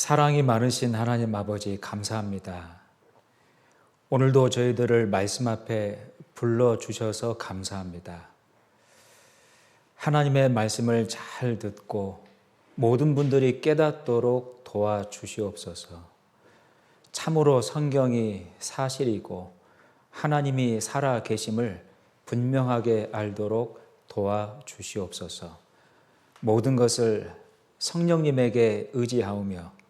사랑이 많으신 하나님 아버지 감사합니다. 오늘도 저희들을 말씀 앞에 불러주셔서 감사합니다. 하나님의 말씀을 잘 듣고 모든 분들이 깨닫도록 도와주시옵소서. 참으로 성경이 사실이고 하나님이 살아 계심을 분명하게 알도록 도와주시옵소서. 모든 것을 성령님에게 의지하오며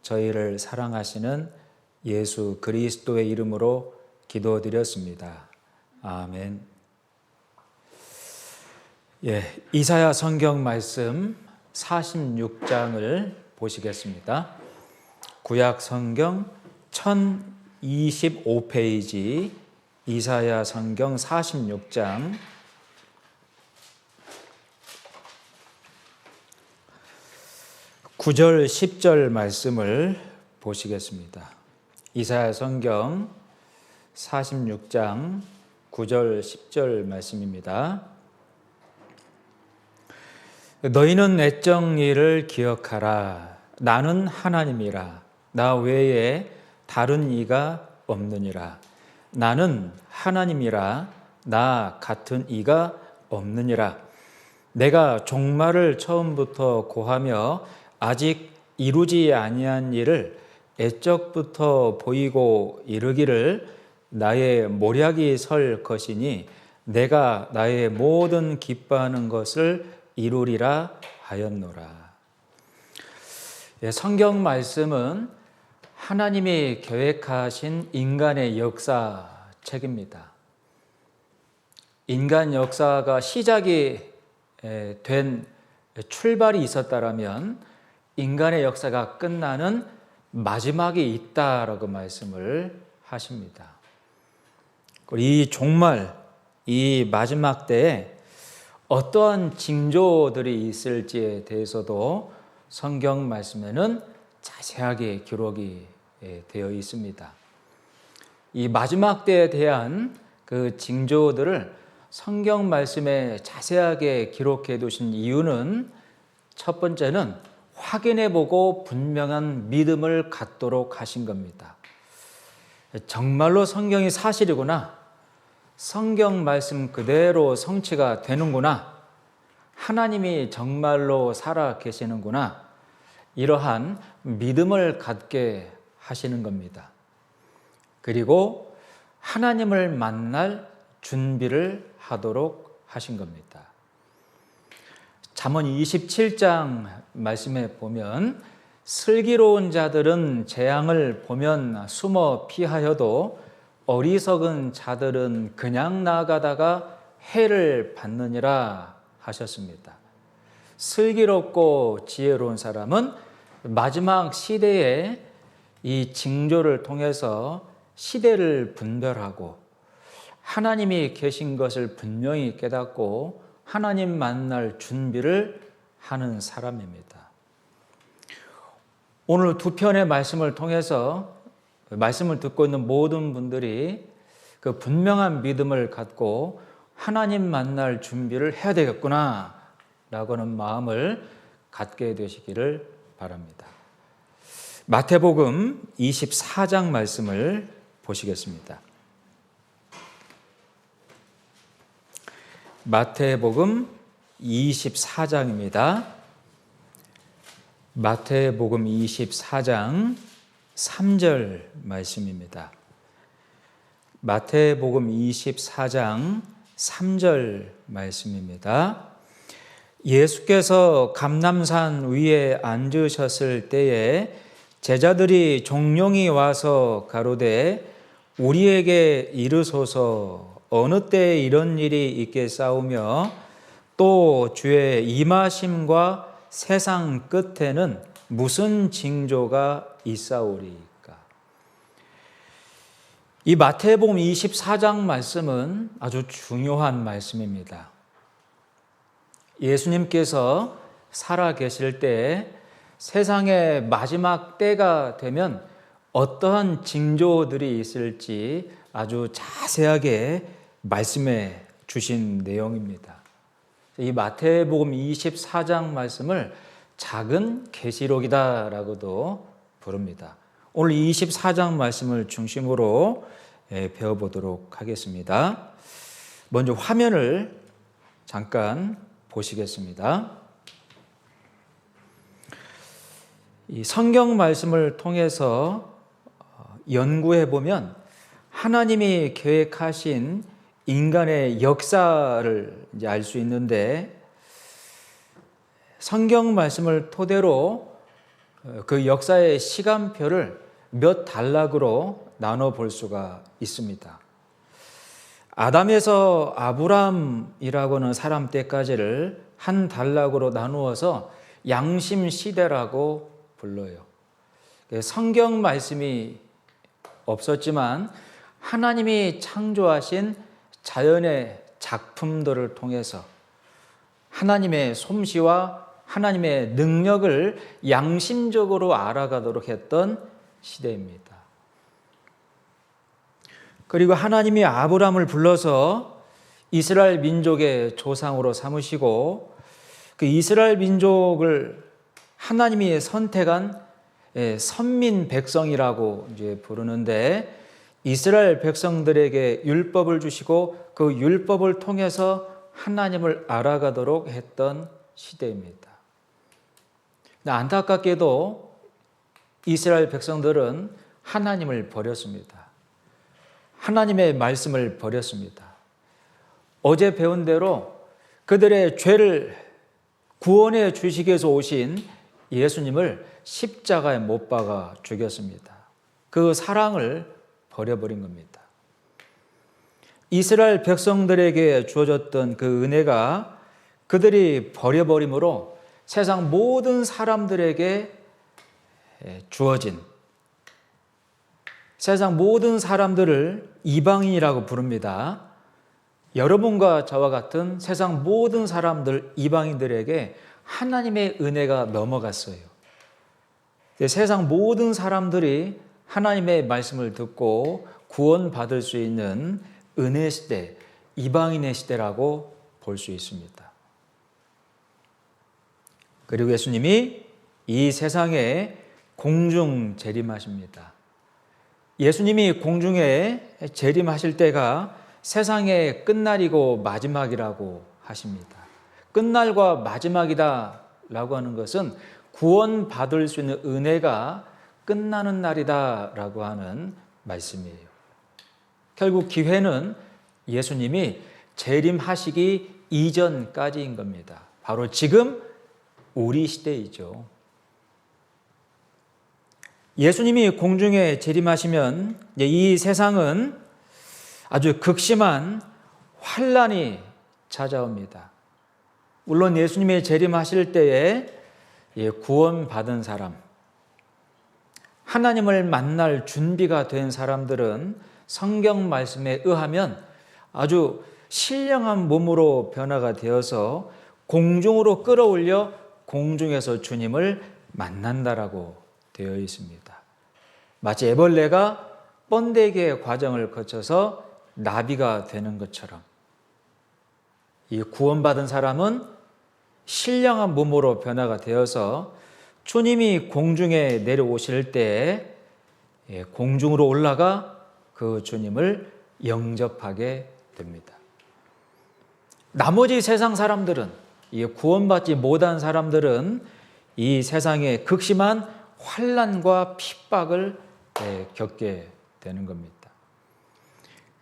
저희를 사랑하시는 예수 그리스도의 이름으로 기도드렸습니다. 아멘. 이사야 성경 말씀 46장을 보시겠습니다. 구약 성경 1025페이지 이사야 성경 46장 9절 10절 말씀을 보시겠습니다. 이사야 성경 46장 9절 10절 말씀입니다. 너희는 애정 이를 기억하라. 나는 하나님이라. 나 외에 다른 이가 없느니라. 나는 하나님이라. 나 같은 이가 없느니라. 내가 종말을 처음부터 고하며 아직 이루지 아니한 일을 애적부터 보이고 이르기를 나의 모략이 설 것이니 내가 나의 모든 기뻐하는 것을 이루리라 하였노라. 성경 말씀은 하나님이 계획하신 인간의 역사책입니다. 인간 역사가 시작이 된 출발이 있었다라면 인간의 역사가 끝나는 마지막이 있다라고 말씀을 하십니다. 이 종말, 이 마지막 때에 어떠한 징조들이 있을지에 대해서도 성경 말씀에는 자세하게 기록이 되어 있습니다. 이 마지막 때에 대한 그 징조들을 성경 말씀에 자세하게 기록해 두신 이유는 첫 번째는 확인해보고 분명한 믿음을 갖도록 하신 겁니다. 정말로 성경이 사실이구나. 성경 말씀 그대로 성취가 되는구나. 하나님이 정말로 살아 계시는구나. 이러한 믿음을 갖게 하시는 겁니다. 그리고 하나님을 만날 준비를 하도록 하신 겁니다. 잠언 27장 말씀에 보면 슬기로운 자들은 재앙을 보면 숨어 피하여도 어리석은 자들은 그냥 나아가다가 해를 받느니라 하셨습니다. 슬기롭고 지혜로운 사람은 마지막 시대에 이 징조를 통해서 시대를 분별하고 하나님이 계신 것을 분명히 깨닫고 하나님 만날 준비를 하는 사람입니다. 오늘 두 편의 말씀을 통해서 말씀을 듣고 있는 모든 분들이 그 분명한 믿음을 갖고 하나님 만날 준비를 해야 되겠구나 라고는 마음을 갖게 되시기를 바랍니다. 마태복음 24장 말씀을 보시겠습니다. 마태복음 24장입니다. 마태복음 24장 3절 말씀입니다. 마태복음 24장 3절 말씀입니다. 예수께서 감람산 위에 앉으셨을 때에 제자들이 종용이 와서 가로되 우리에게 이르소서 어느 때에 이런 일이 있겠사오며 또 주의 임하심과 세상 끝에는 무슨 징조가 있사오리까. 이 마태복음 24장 말씀은 아주 중요한 말씀입니다. 예수님께서 살아 계실 때 세상의 마지막 때가 되면 어떠한 징조들이 있을지 아주 자세하게 말씀해 주신 내용입니다. 이 마태복음 24장 말씀을 작은 계시록이다라고도 부릅니다. 오늘 24장 말씀을 중심으로 배워보도록 하겠습니다. 먼저 화면을 잠깐 보시겠습니다. 이 성경 말씀을 통해서 연구해 보면 하나님이 계획하신 인간의 역사를 이제 알 수 있는데, 성경 말씀을 토대로 그 역사의 시간표를 몇 단락으로 나눠 볼 수가 있습니다. 아담에서 아브람이라고 하는 사람 때까지를 한 단락으로 나누어서 양심 시대라고 불러요. 성경 말씀이 없었지만 하나님이 창조하신 자연의 작품들을 통해서 하나님의 솜씨와 하나님의 능력을 양심적으로 알아가도록 했던 시대입니다. 그리고 하나님이 아브람을 불러서 이스라엘 민족의 조상으로 삼으시고 그 이스라엘 민족을 하나님이 선택한 선민 백성이라고 이제 부르는데, 이스라엘 백성들에게 율법을 주시고 그 율법을 통해서 하나님을 알아가도록 했던 시대입니다. 안타깝게도 이스라엘 백성들은 하나님을 버렸습니다. 하나님의 말씀을 버렸습니다. 어제 배운 대로 그들의 죄를 구원해 주시기 위해서 오신 예수님을 십자가에 못 박아 죽였습니다. 그 사랑을 버려버린 겁니다. 이스라엘 백성들에게 주어졌던 그 은혜가 그들이 버려버림으로 세상 모든 사람들에게 주어진, 세상 모든 사람들을 이방인이라고 부릅니다. 여러분과 저와 같은 세상 모든 사람들, 이방인들에게 하나님의 은혜가 넘어갔어요. 세상 모든 사람들이 하나님의 말씀을 듣고 구원받을 수 있는 은혜 시대, 이방인의 시대라고 볼 수 있습니다. 그리고 예수님이 이 세상에 공중 재림하십니다. 예수님이 공중에 재림하실 때가 세상의 끝날이고 마지막이라고 하십니다. 끝날과 마지막이다 라고 하는 것은 구원받을 수 있는 은혜가 끝나는 날이다 라고 하는 말씀이에요. 결국 기회는 예수님이 재림하시기 이전까지인 겁니다. 바로 지금 우리 시대이죠. 예수님이 공중에 재림하시면 이 세상은 아주 극심한 환란이 찾아옵니다. 물론 예수님이 재림하실 때에 구원받은 사람, 하나님을 만날 준비가 된 사람들은 성경 말씀에 의하면 아주 신령한 몸으로 변화가 되어서 공중으로 끌어올려 공중에서 주님을 만난다라고 되어 있습니다. 마치 애벌레가 번데기의 과정을 거쳐서 나비가 되는 것처럼 이 구원받은 사람은 신령한 몸으로 변화가 되어서 주님이 공중에 내려오실 때 공중으로 올라가 그 주님을 영접하게 됩니다. 나머지 세상 사람들은, 구원받지 못한 사람들은 이 세상의 극심한 환난과 핍박을 겪게 되는 겁니다.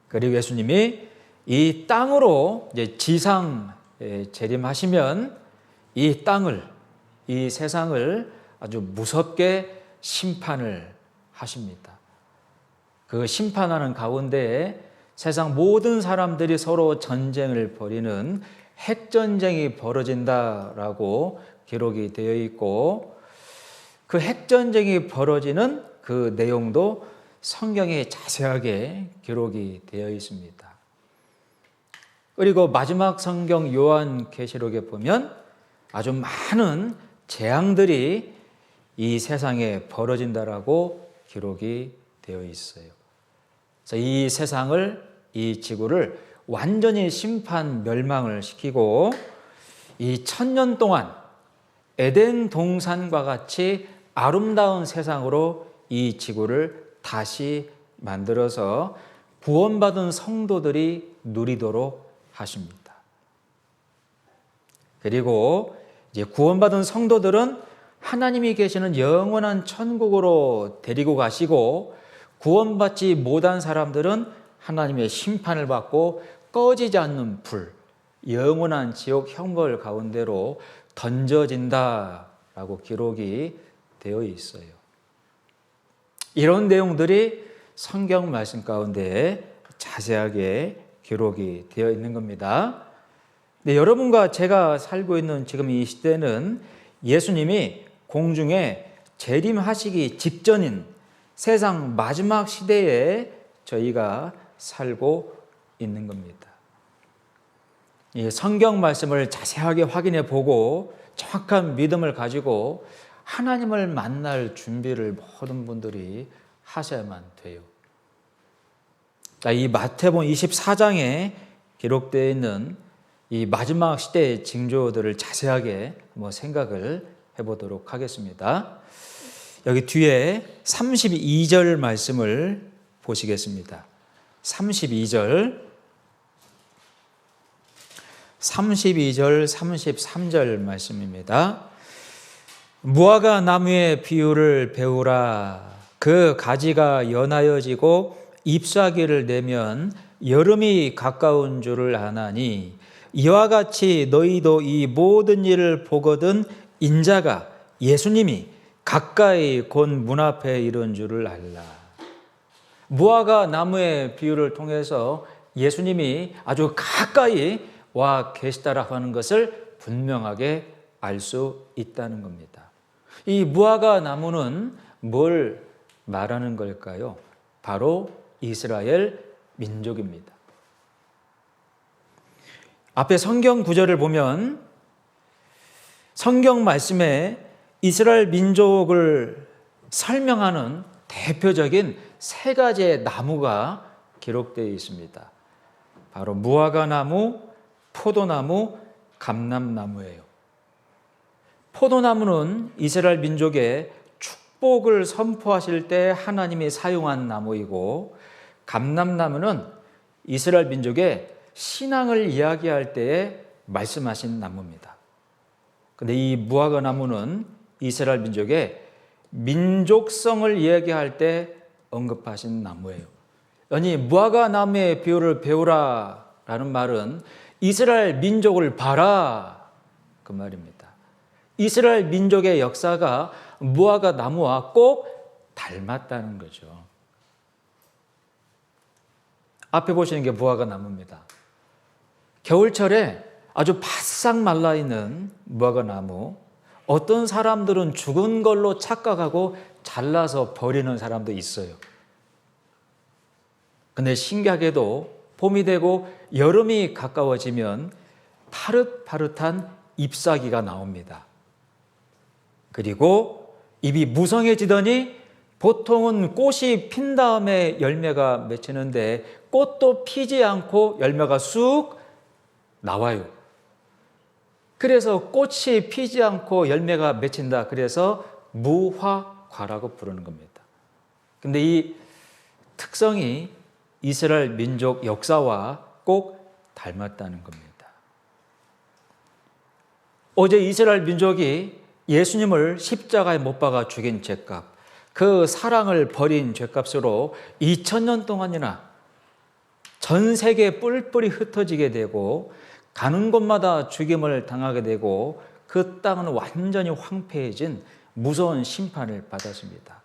그리고 예수님이 이 땅으로 지상 재림하시면 이 땅을, 이 세상을 아주 무섭게 심판을 하십니다. 그 심판하는 가운데에 세상 모든 사람들이 서로 전쟁을 벌이는 핵전쟁이 벌어진다라고 기록이 되어 있고, 그 핵전쟁이 벌어지는 그 내용도 성경에 자세하게 기록이 되어 있습니다. 그리고 마지막 성경 요한계시록에 보면 아주 많은 재앙들이 이 세상에 벌어진다라고 기록이 되어 있어요. 그래서 이 세상을, 이 지구를 완전히 심판 멸망을 시키고 이 1000년 동안 에덴 동산과 같이 아름다운 세상으로 이 지구를 다시 만들어서 구원받은 성도들이 누리도록 하십니다. 그리고 이제 구원받은 성도들은 하나님이 계시는 영원한 천국으로 데리고 가시고, 구원받지 못한 사람들은 하나님의 심판을 받고 꺼지지 않는 불, 영원한 지옥 형벌 가운데로 던져진다라고 기록이 되어 있어요. 이런 내용들이 성경 말씀 가운데 자세하게 기록이 되어 있는 겁니다. 네, 여러분과 제가 살고 있는 지금 이 시대는 예수님이 공중에 재림하시기 직전인 세상 마지막 시대에 저희가 살고 있는 겁니다. 이 성경 말씀을 자세하게 확인해 보고 정확한 믿음을 가지고 하나님을 만날 준비를 모든 분들이 하셔야만 돼요. 이 마태복음 24장에 기록되어 있는 이 마지막 시대의 징조들을 자세하게 한번 생각을 해보도록 하겠습니다. 여기 뒤에 32절 말씀을 보시겠습니다. 32절, 33절 말씀입니다. 무화과 나무의 비유를 배우라. 그 가지가 연하여지고 잎사귀를 내면 여름이 가까운 줄을 아나니, 이와 같이 너희도 이 모든 일을 보거든 인자가, 예수님이 가까이 곧 문 앞에 이른 줄을 알라. 무화과 나무의 비유를 통해서 예수님이 아주 가까이 와 계시다라고 하는 것을 분명하게 알 수 있다는 겁니다. 이 무화과 나무는 뭘 말하는 걸까요? 바로 이스라엘 민족입니다. 앞에 성경 구절을 보면 성경 말씀에 이스라엘 민족을 설명하는 대표적인 세 가지의 나무가 기록되어 있습니다. 바로 무화과 나무, 포도나무, 감람나무예요. 포도나무는 이스라엘 민족의 축복을 선포하실 때 하나님이 사용한 나무이고, 감람나무는 이스라엘 민족의 신앙을 이야기할 때에 말씀하신 나무입니다. 그런데 이 무화과 나무는 이스라엘 민족의 민족성을 이야기할 때 언급하신 나무예요. 아니, 무화과 나무의 비유를 배우라 라는 말은 이스라엘 민족을 봐라, 그 말입니다. 이스라엘 민족의 역사가 무화과 나무와 꼭 닮았다는 거죠. 앞에 보시는 게 무화과 나무입니다. 겨울철에 아주 바싹 말라있는 무화과 나무, 어떤 사람들은 죽은 걸로 착각하고 잘라서 버리는 사람도 있어요. 근데 신기하게도 봄이 되고 여름이 가까워지면 파릇파릇한 잎사귀가 나옵니다. 그리고 잎이 무성해지더니 보통은 꽃이 핀 다음에 열매가 맺히는데 꽃도 피지 않고 열매가 쑥 나와요. 그래서 꽃이 피지 않고 열매가 맺힌다. 그래서 무화과라고 부르는 겁니다. 근데 이 특성이 이스라엘 민족 역사와 꼭 닮았다는 겁니다. 어제 이스라엘 민족이 예수님을 십자가에 못 박아 죽인 죄값, 그 사랑을 버린 죄값으로 2000년 동안이나 전 세계에 뿔뿔이 흩어지게 되고 가는 곳마다 죽임을 당하게 되고 그 땅은 완전히 황폐해진 무서운 심판을 받았습니다.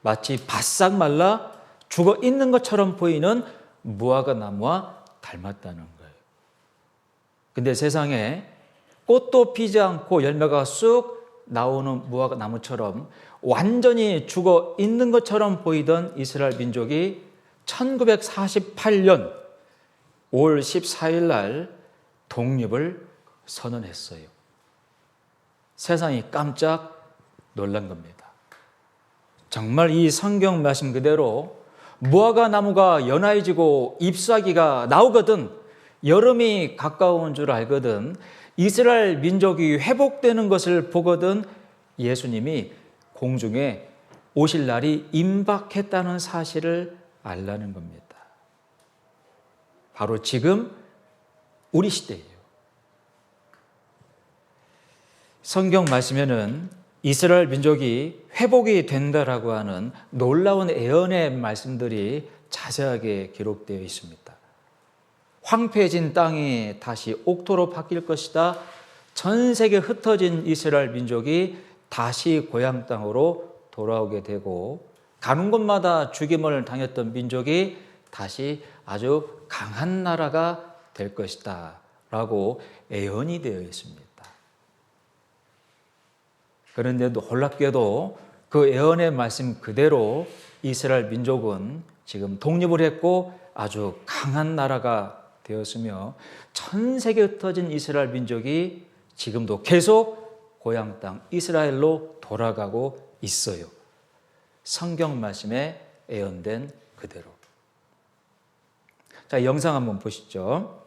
마치 바싹 말라 죽어 있는 것처럼 보이는 무화과 나무와 닮았다는 거예요. 근데 세상에 꽃도 피지 않고 열매가 쑥 나오는 무화과 나무처럼 완전히 죽어 있는 것처럼 보이던 이스라엘 민족이 1948년 5월 14일 날 독립을 선언했어요. 세상이 깜짝 놀란 겁니다. 정말 이 성경 말씀 그대로 무화과 나무가 연하해지고 잎사귀가 나오거든, 여름이 가까운 줄 알거든, 이스라엘 민족이 회복되는 것을 보거든 예수님이 공중에 오실 날이 임박했다는 사실을 알라는 겁니다. 바로 지금 우리 시대예요. 성경 말씀에는 이스라엘 민족이 회복이 된다라고 하는 놀라운 예언의 말씀들이 자세하게 기록되어 있습니다. 황폐해진 땅이 다시 옥토로 바뀔 것이다. 전 세계에 흩어진 이스라엘 민족이 다시 고향 땅으로 돌아오게 되고, 가는 곳마다 죽임을 당했던 민족이 다시 아주 강한 나라가 될 것이다 라고 예언이 되어 있습니다. 그런데 놀랍게도 그 예언의 말씀 그대로 이스라엘 민족은 지금 독립을 했고 아주 강한 나라가 되었으며, 전 세계에 흩어진 이스라엘 민족이 지금도 계속 고향 땅 이스라엘로 돌아가고 있어요. 성경 말씀에 예언된 그대로. 자, 영상 한번 보시죠.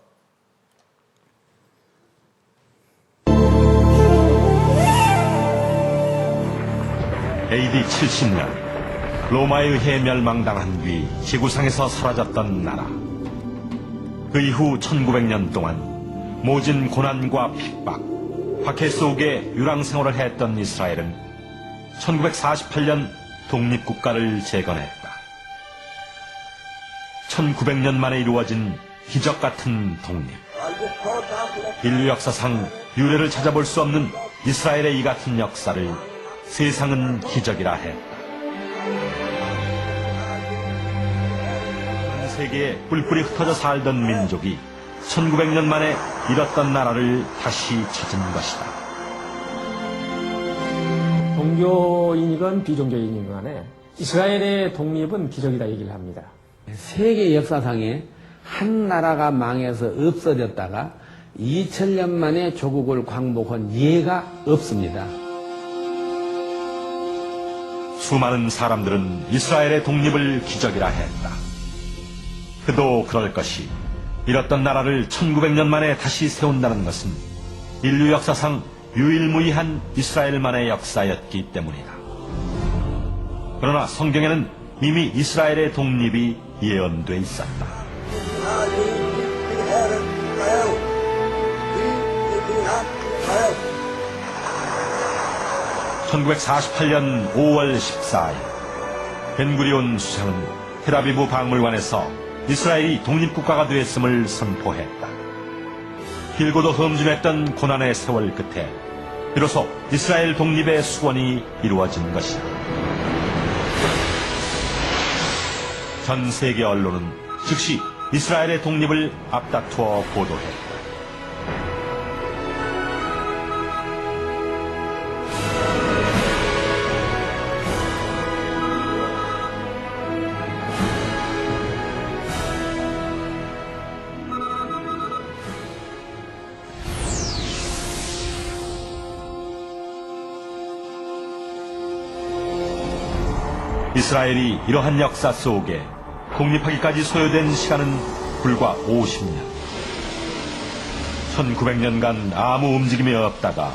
AD 70년 로마에 의해 멸망당한 뒤 지구상에서 사라졌던 나라. 그 이후 1900년 동안 모진 고난과 핍박, 박해 속에 유랑 생활을 했던 이스라엘은 1948년 독립국가를 재건했다. 1900년 만에 이루어진 기적 같은 독립. 인류 역사상 유례를 찾아볼 수 없는 이스라엘의 이 같은 역사를 세상은 기적이라 했다. 전 세계에 뿔뿔이 흩어져 살던 민족이 1900년 만에 잃었던 나라를 다시 찾은 것이다. 종교인이건 비종교인이건 간에 이스라엘의 독립은 기적이다 얘기를 합니다. 세계 역사상에 한 나라가 망해서 없어졌다가 2000년 만에 조국을 광복한 예가 없습니다. 수많은 사람들은 이스라엘의 독립을 기적이라 했다. 그도 그럴 것이, 잃었던 나라를 1900년 만에 다시 세운다는 것은 인류 역사상 유일무이한 이스라엘만의 역사였기 때문이다. 그러나 성경에는 이미 이스라엘의 독립이 예언돼 있었다. 1948년 5월 14일 벤구리온 수상은 텔아비브 박물관에서 이스라엘이 독립국가가 되었음을 선포했다. 길고도 험준했던 고난의 세월 끝에 비로소 이스라엘 독립의 수원이 이루어진 것이다. 전 세계 언론은 즉시 이스라엘의 독립을 앞다투어 보도했다. 이스라엘이 이러한 역사 속에 독립하기까지 소요된 시간은 불과 50년. 1900년간 아무 움직임이 없다가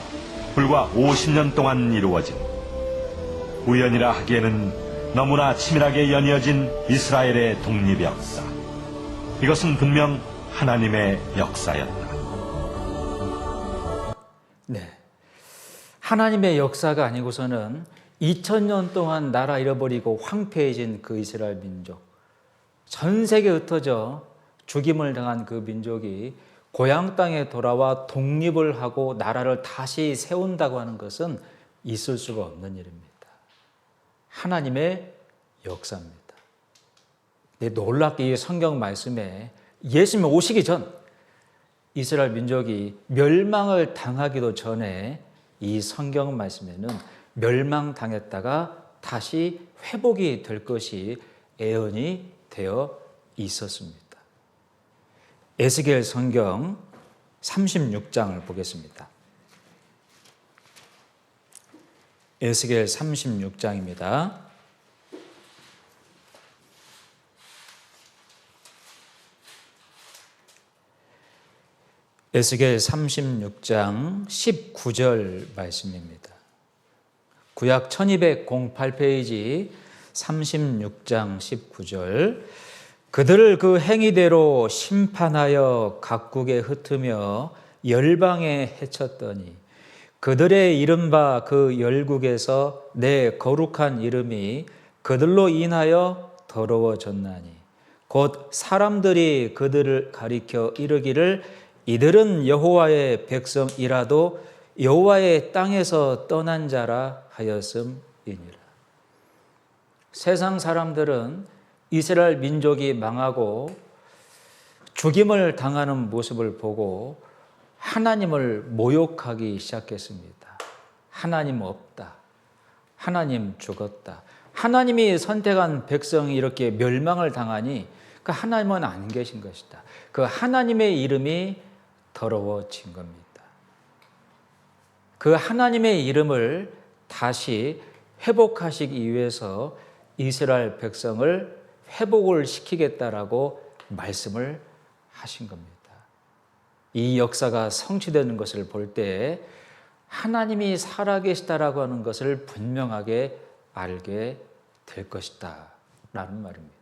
불과 50년 동안 이루어진, 우연이라 하기에는 너무나 치밀하게 연이어진 이스라엘의 독립 역사. 이것은 분명 하나님의 역사였다. 네, 하나님의 역사가 아니고서는 2000년 동안 나라 잃어버리고 황폐해진 그 이스라엘 민족, 전 세계에 흩어져 죽임을 당한 그 민족이 고향 땅에 돌아와 독립을 하고 나라를 다시 세운다고 하는 것은 있을 수가 없는 일입니다. 하나님의 역사입니다. 놀랍게 이 성경 말씀에 예수님 오시기 전 이스라엘 민족이 멸망을 당하기도 전에 이 성경 말씀에는 멸망당했다가 다시 회복이 될 것이 예언이 되어 있었습니다. 에스겔 성경 36장을 보겠습니다. 에스겔 36장입니다. 에스겔 36장 19절 말씀입니다. 구약 1208페이지 36장 19절. 그들을 그 행위대로 심판하여 각국에 흩으며 열방에 해쳤더니 그들의 이른바 그 열국에서 내 거룩한 이름이 그들로 인하여 더러워졌나니 곧 사람들이 그들을 가리켜 이르기를 이들은 여호와의 백성이라도 여호와의 땅에서 떠난 자라 하였음이니라. 세상 사람들은 이스라엘 민족이 망하고 죽임을 당하는 모습을 보고 하나님을 모욕하기 시작했습니다. 하나님 없다. 하나님 죽었다. 하나님이 선택한 백성이 이렇게 멸망을 당하니 그 하나님은 안 계신 것이다. 그 하나님의 이름이 더러워진 겁니다. 그 하나님의 이름을 다시 회복하시기 위해서 이스라엘 백성을 회복을 시키겠다라고 말씀을 하신 겁니다. 이 역사가 성취되는 것을 볼 때 하나님이 살아계시다라고 하는 것을 분명하게 알게 될 것이다 라는 말입니다.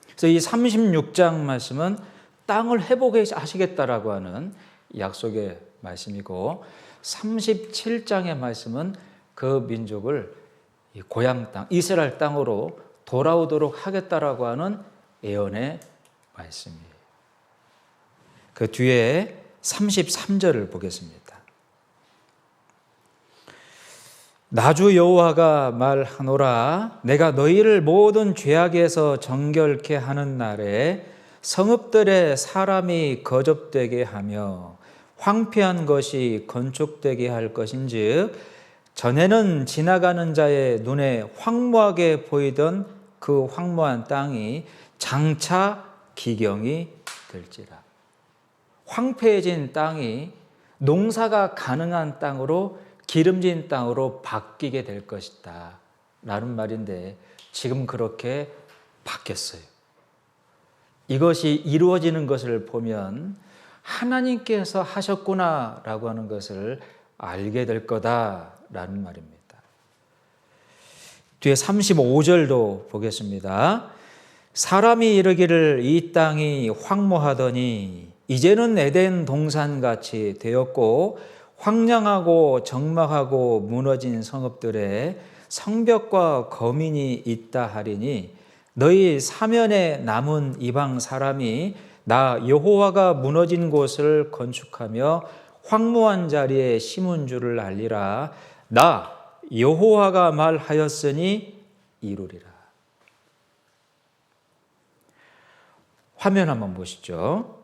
그래서 이 36장 말씀은 땅을 회복하시겠다라고 하는 약속의 말씀이고 37장의 말씀은 그 민족을 고향 땅, 이스라엘 땅으로 돌아오도록 하겠다라고 하는 예언의 말씀이에요. 그 뒤에 33절을 보겠습니다. 나주 여호와가 말하노라 내가 너희를 모든 죄악에서 정결케 하는 날에 성읍들에 사람이 거접되게 하며 황폐한 것이 건축되게 할 것인즉 전에는 지나가는 자의 눈에 황무하게 보이던 그 황무한 땅이 장차 기경이 될지라. 황폐해진 땅이 농사가 가능한 땅으로 기름진 땅으로 바뀌게 될 것이다 라는 말인데 지금 그렇게 바뀌었어요. 이것이 이루어지는 것을 보면 하나님께서 하셨구나라고 하는 것을 알게 될 거다라는 말입니다. 뒤에 35절도 보겠습니다. 사람이 이르기를 이 땅이 황무하더니 이제는 에덴 동산같이 되었고 황량하고 적막하고 무너진 성읍들에 성벽과 거민이 있다 하리니 너희 사면에 남은 이방 사람이 나 여호와가 무너진 곳을 건축하며 황무한 자리에 심은 줄을 알리라. 나 여호와가 말하였으니 이루리라. 화면 한번 보시죠.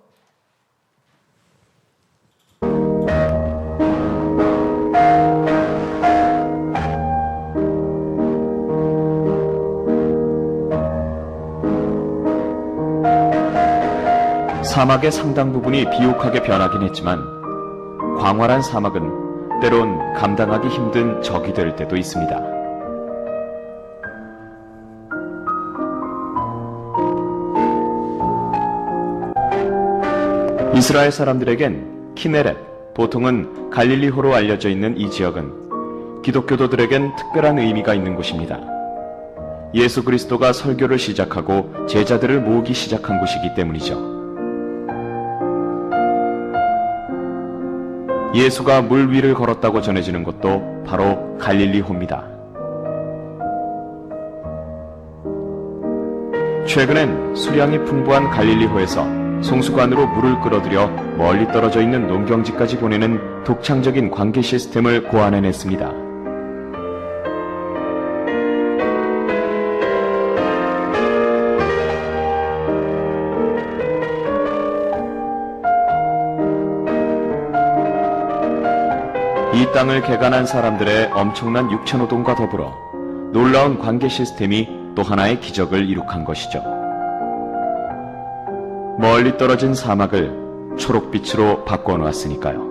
사막의 상당 부분이 비옥하게 변하긴 했지만 광활한 사막은 때론 감당하기 힘든 적이 될 때도 있습니다. 이스라엘 사람들에겐 키네렛, 보통은 갈릴리호로 알려져 있는 이 지역은 기독교도들에겐 특별한 의미가 있는 곳입니다. 예수 그리스도가 설교를 시작하고 제자들을 모으기 시작한 곳이기 때문이죠. 예수가 물 위를 걸었다고 전해지는 곳도 바로 갈릴리호입니다. 최근엔 수량이 풍부한 갈릴리호에서 송수관으로 물을 끌어들여 멀리 떨어져 있는 농경지까지 보내는 독창적인 관계 시스템을 고안해냈습니다. 이 땅을 개간한 사람들의 엄청난 육체노동과 더불어 놀라운 관계 시스템이 또 하나의 기적을 이룩한 것이죠. 멀리 떨어진 사막을 초록빛으로 바꿔놓았으니까요.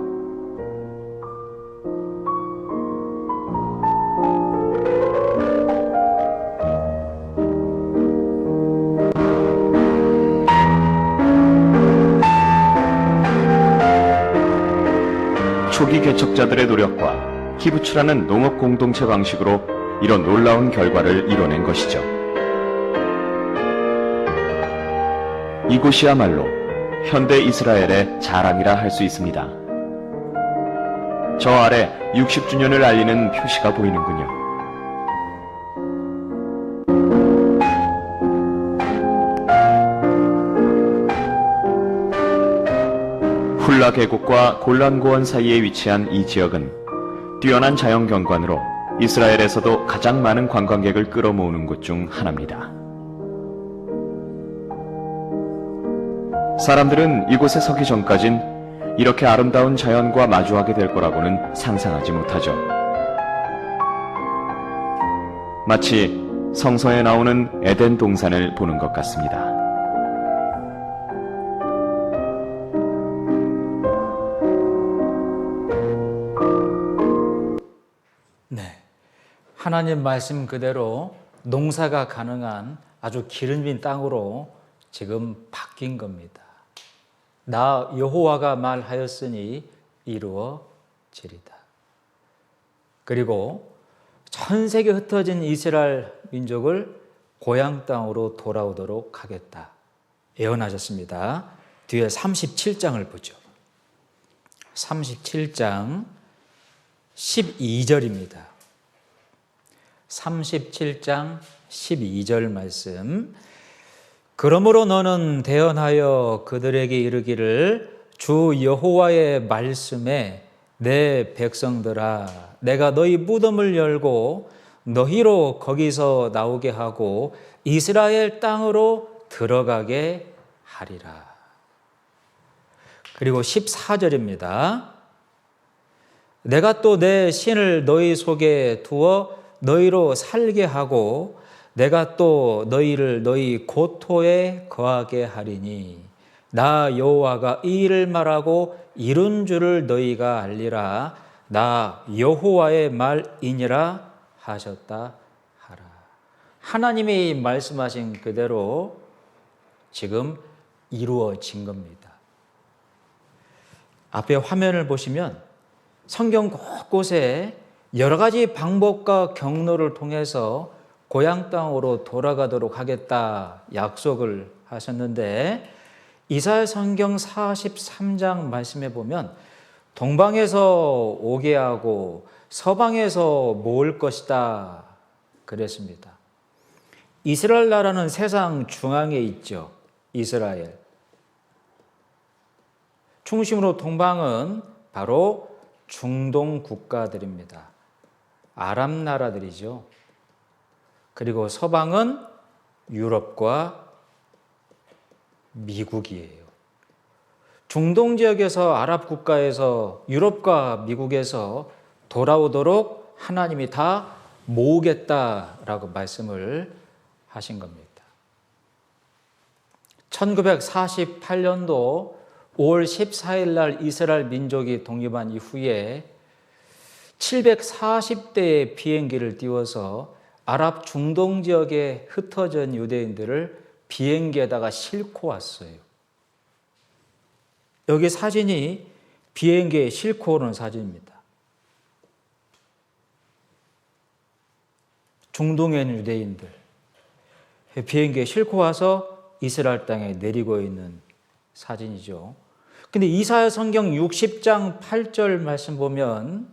초기 개척자들의 노력과 키부츠라는 농업 공동체 방식으로 이런 놀라운 결과를 이뤄낸 것이죠. 이곳이야말로 현대 이스라엘의 자랑이라 할 수 있습니다. 저 아래 60주년을 알리는 표시가 보이는군요. 훌라 계곡과 골란 고원 사이에 위치한 이 지역은 뛰어난 자연 경관으로 이스라엘에서도 가장 많은 관광객을 끌어모으는 곳 중 하나입니다. 사람들은 이곳에 서기 전까진 이렇게 아름다운 자연과 마주하게 될 거라고는 상상하지 못하죠. 마치 성서에 나오는 에덴 동산을 보는 것 같습니다. 네, 하나님 말씀 그대로 농사가 가능한 아주 기름진 땅으로 지금 바뀐 겁니다. 나 여호와가 말하였으니 이루어지리다. 그리고 전 세계 흩어진 이스라엘 민족을 고향 땅으로 돌아오도록 하겠다 예언하셨습니다. 뒤에 37장을 보죠. 37장 12절입니다. 37장 12절 말씀. 그러므로 너는 대언하여 그들에게 이르기를 주 여호와의 말씀에 내 백성들아 내가 너희 무덤을 열고 너희로 거기서 나오게 하고 이스라엘 땅으로 들어가게 하리라. 그리고 14절입니다. 내가 또 내 신을 너희 속에 두어 너희로 살게 하고 내가 또 너희를 너희 고토에 거하게 하리니 나 여호와가 이 일을 말하고 이룬 줄을 너희가 알리라. 나 여호와의 말이니라 하셨다 하라. 하나님이 말씀하신 그대로 지금 이루어진 겁니다. 앞에 화면을 보시면 성경 곳곳에 여러 가지 방법과 경로를 통해서 고향 땅으로 돌아가도록 하겠다 약속을 하셨는데 이사야 성경 43장 말씀에 보면 동방에서 오게 하고 서방에서 모을 것이다 그랬습니다. 이스라엘 나라는 세상 중앙에 있죠. 이스라엘. 중심으로 동방은 바로 중동 국가들입니다. 아랍 나라들이죠. 그리고 서방은 유럽과 미국이에요. 중동 지역에서 아랍 국가에서 유럽과 미국에서 돌아오도록 하나님이 다 모으겠다라고 말씀을 하신 겁니다. 1948년도 5월 14일 날 이스라엘 민족이 독립한 이후에 740대의 비행기를 띄워서 아랍 중동 지역에 흩어진 유대인들을 비행기에다가 싣고 왔어요. 여기 사진이 비행기에 싣고 오는 사진입니다. 중동에 있는 유대인들 비행기에 싣고 와서 이스라엘 땅에 내리고 있는 사진이죠. 근데 이사야 성경 60장 8절 말씀 보면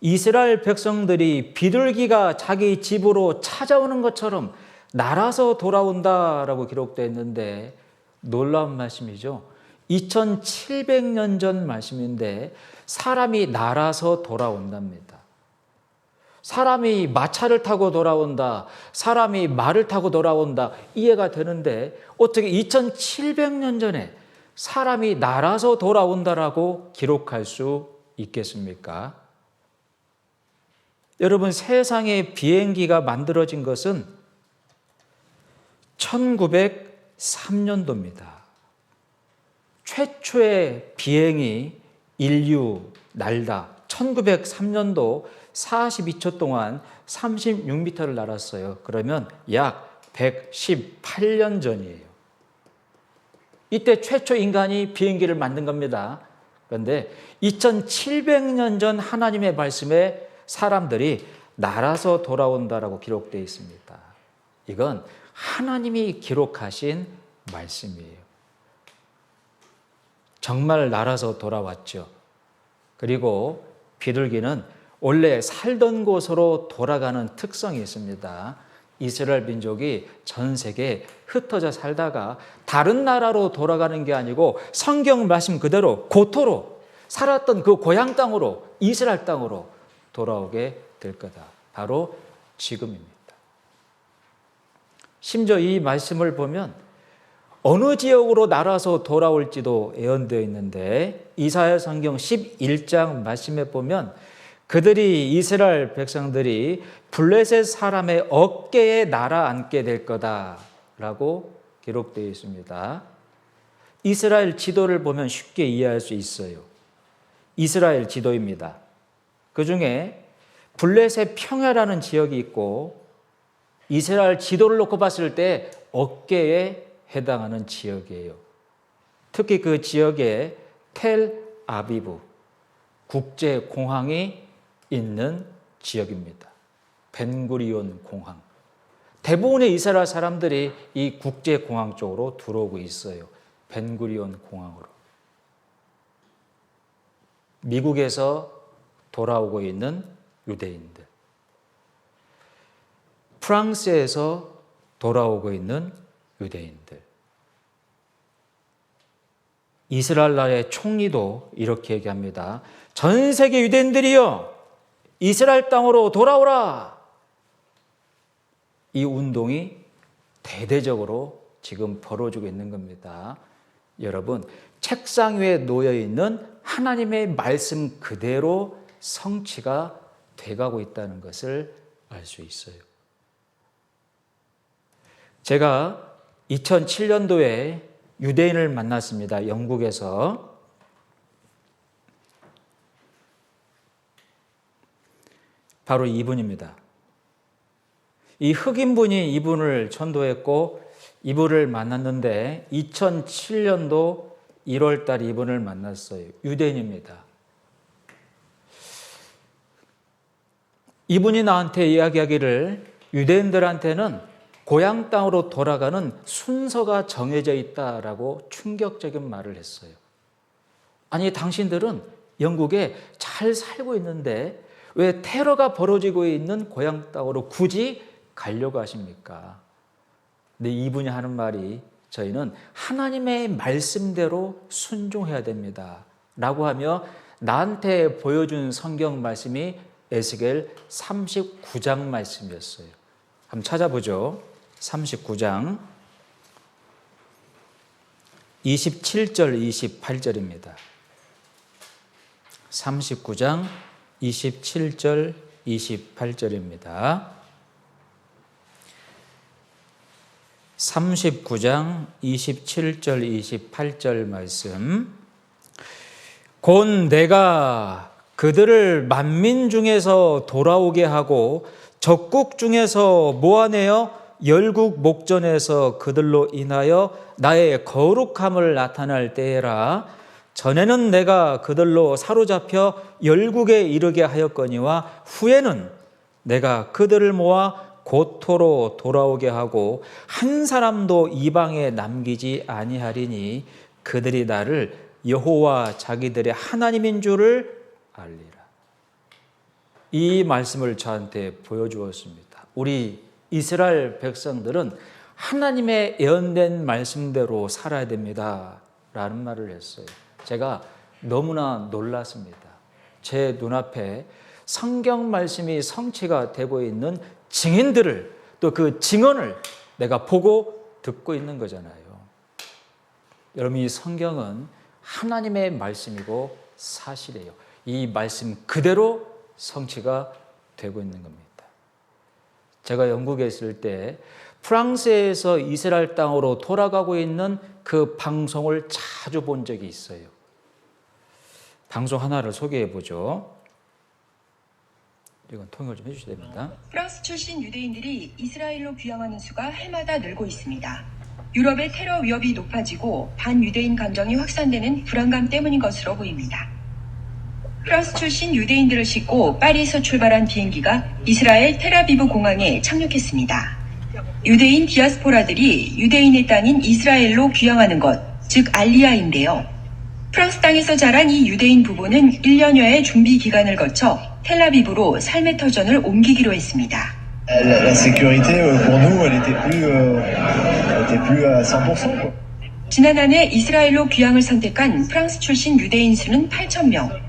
이스라엘 백성들이 비둘기가 자기 집으로 찾아오는 것처럼 날아서 돌아온다라고 기록되어 있는데 놀라운 말씀이죠. 2700년 전 말씀인데 사람이 날아서 돌아온답니다. 사람이 마차를 타고 돌아온다, 사람이 말을 타고 돌아온다 이해가 되는데 어떻게 2700년 전에 사람이 날아서 돌아온다라고 기록할 수 있겠습니까? 여러분, 세상에 비행기가 만들어진 것은 1903년도입니다. 최초의 비행이 인류 날다. 1903년도 42초 동안 36m를 날았어요. 그러면 약 118년 전이에요. 이때 최초 인간이 비행기를 만든 겁니다. 그런데 2700년 전 하나님의 말씀에 사람들이 날아서 돌아온다라고 기록되어 있습니다. 이건 하나님이 기록하신 말씀이에요. 정말 날아서 돌아왔죠. 그리고 비둘기는 원래 살던 곳으로 돌아가는 특성이 있습니다. 이스라엘 민족이 전 세계에 흩어져 살다가 다른 나라로 돌아가는 게 아니고 성경 말씀 그대로 고토로 살았던 그 고향 땅으로, 이스라엘 땅으로 돌아오게 될 거다. 바로 지금입니다. 심지어 이 말씀을 보면 어느 지역으로 날아서 돌아올지도 예언되어 있는데 이사야 성경 11장 말씀에 보면 그들이 이스라엘 백성들이 블레셋 사람의 어깨에 날아앉게 될 거다라고 기록되어 있습니다. 이스라엘 지도를 보면 쉽게 이해할 수 있어요. 이스라엘 지도입니다. 그 중에 블레셋 평야라는 지역이 있고 이스라엘 지도를 놓고 봤을 때 어깨에 해당하는 지역이에요. 특히 그 지역에 텔 아비브 국제공항이 있는 지역입니다. 벤구리온 공항. 대부분의 이스라엘 사람들이 이 국제공항 쪽으로 들어오고 있어요. 벤구리온 공항으로. 미국에서 돌아오고 있는 유대인들. 프랑스에서 돌아오고 있는 유대인들. 이스라엘 나라의 총리도 이렇게 얘기합니다. 전 세계 유대인들이여 이스라엘 땅으로 돌아오라. 이 운동이 대대적으로 지금 벌어지고 있는 겁니다. 여러분, 책상 위에 놓여 있는 하나님의 말씀 그대로 성취가 돼가고 있다는 것을 알 수 있어요. 제가 2007년도에 유대인을 만났습니다. 영국에서. 바로 이분입니다. 이 흑인분이 이분을 전도했고 이분을 만났는데 2007년도 1월 달 이분을 만났어요. 유대인입니다. 이분이 나한테 이야기하기를 유대인들한테는 고향 땅으로 돌아가는 순서가 정해져 있다라고 충격적인 말을 했어요. 아니, 당신들은 영국에 잘 살고 있는데 왜 테러가 벌어지고 있는 고향 땅으로 굳이 가려고 하십니까? 근데 이분이 하는 말이 저희는 하나님의 말씀대로 순종해야 됩니다. 라고 하며 나한테 보여준 성경 말씀이 에스겔 39장 말씀이었어요. 한번 찾아보죠. 39장 27절 28절입니다. 39장 27절 28절입니다. 39장 27절 28절 말씀. 곧 내가 그들을 만민 중에서 돌아오게 하고 적국 중에서 모아내어 열국 목전에서 그들로 인하여 나의 거룩함을 나타낼 때에라. 전에는 내가 그들로 사로잡혀 열국에 이르게 하였거니와 후에는 내가 그들을 모아 고토로 돌아오게 하고 한 사람도 이방에 남기지 아니하리니 그들이 나를 여호와 자기들의 하나님인 줄을 알리라. 이 말씀을 저한테 보여주었습니다. 우리 이스라엘 백성들은 하나님의 예언된 말씀대로 살아야 됩니다. 라는 말을 했어요. 제가 너무나 놀랐습니다. 제 눈앞에 성경 말씀이 성취가 되고 있는 증인들을, 또 그 증언을 내가 보고 듣고 있는 거잖아요. 여러분, 이 성경은 하나님의 말씀이고 사실이에요. 이 말씀 그대로 성취가 되고 있는 겁니다. 제가 영국에 있을 때 프랑스에서 이스라엘 땅으로 돌아가고 있는 그 방송을 자주 본 적이 있어요. 방송 하나를 소개해 보죠. 이건 통역을 좀 해주셔야 됩니다. 프랑스 출신 유대인들이 이스라엘로 귀향하는 수가 해마다 늘고 있습니다. 유럽의 테러 위협이 높아지고 반유대인 감정이 확산되는 불안감 때문인 것으로 보입니다. 프랑스 출신 유대인들을 싣고 파리에서 출발한 비행기가 이스라엘 텔아비브 공항에 착륙했습니다. 유대인 디아스포라들이 유대인의 땅인 이스라엘로 귀향하는 것, 즉 알리야인데요. 프랑스 땅에서 자란 이 유대인 부부는 1년여의 준비 기간을 거쳐 텔아비브로 삶의 터전을 옮기기로 했습니다. La sécurité pour nous, elle était plus à 100%. quoi. 지난 한 해 이스라엘로 귀향을 선택한 프랑스 출신 유대인 수는 8,000명.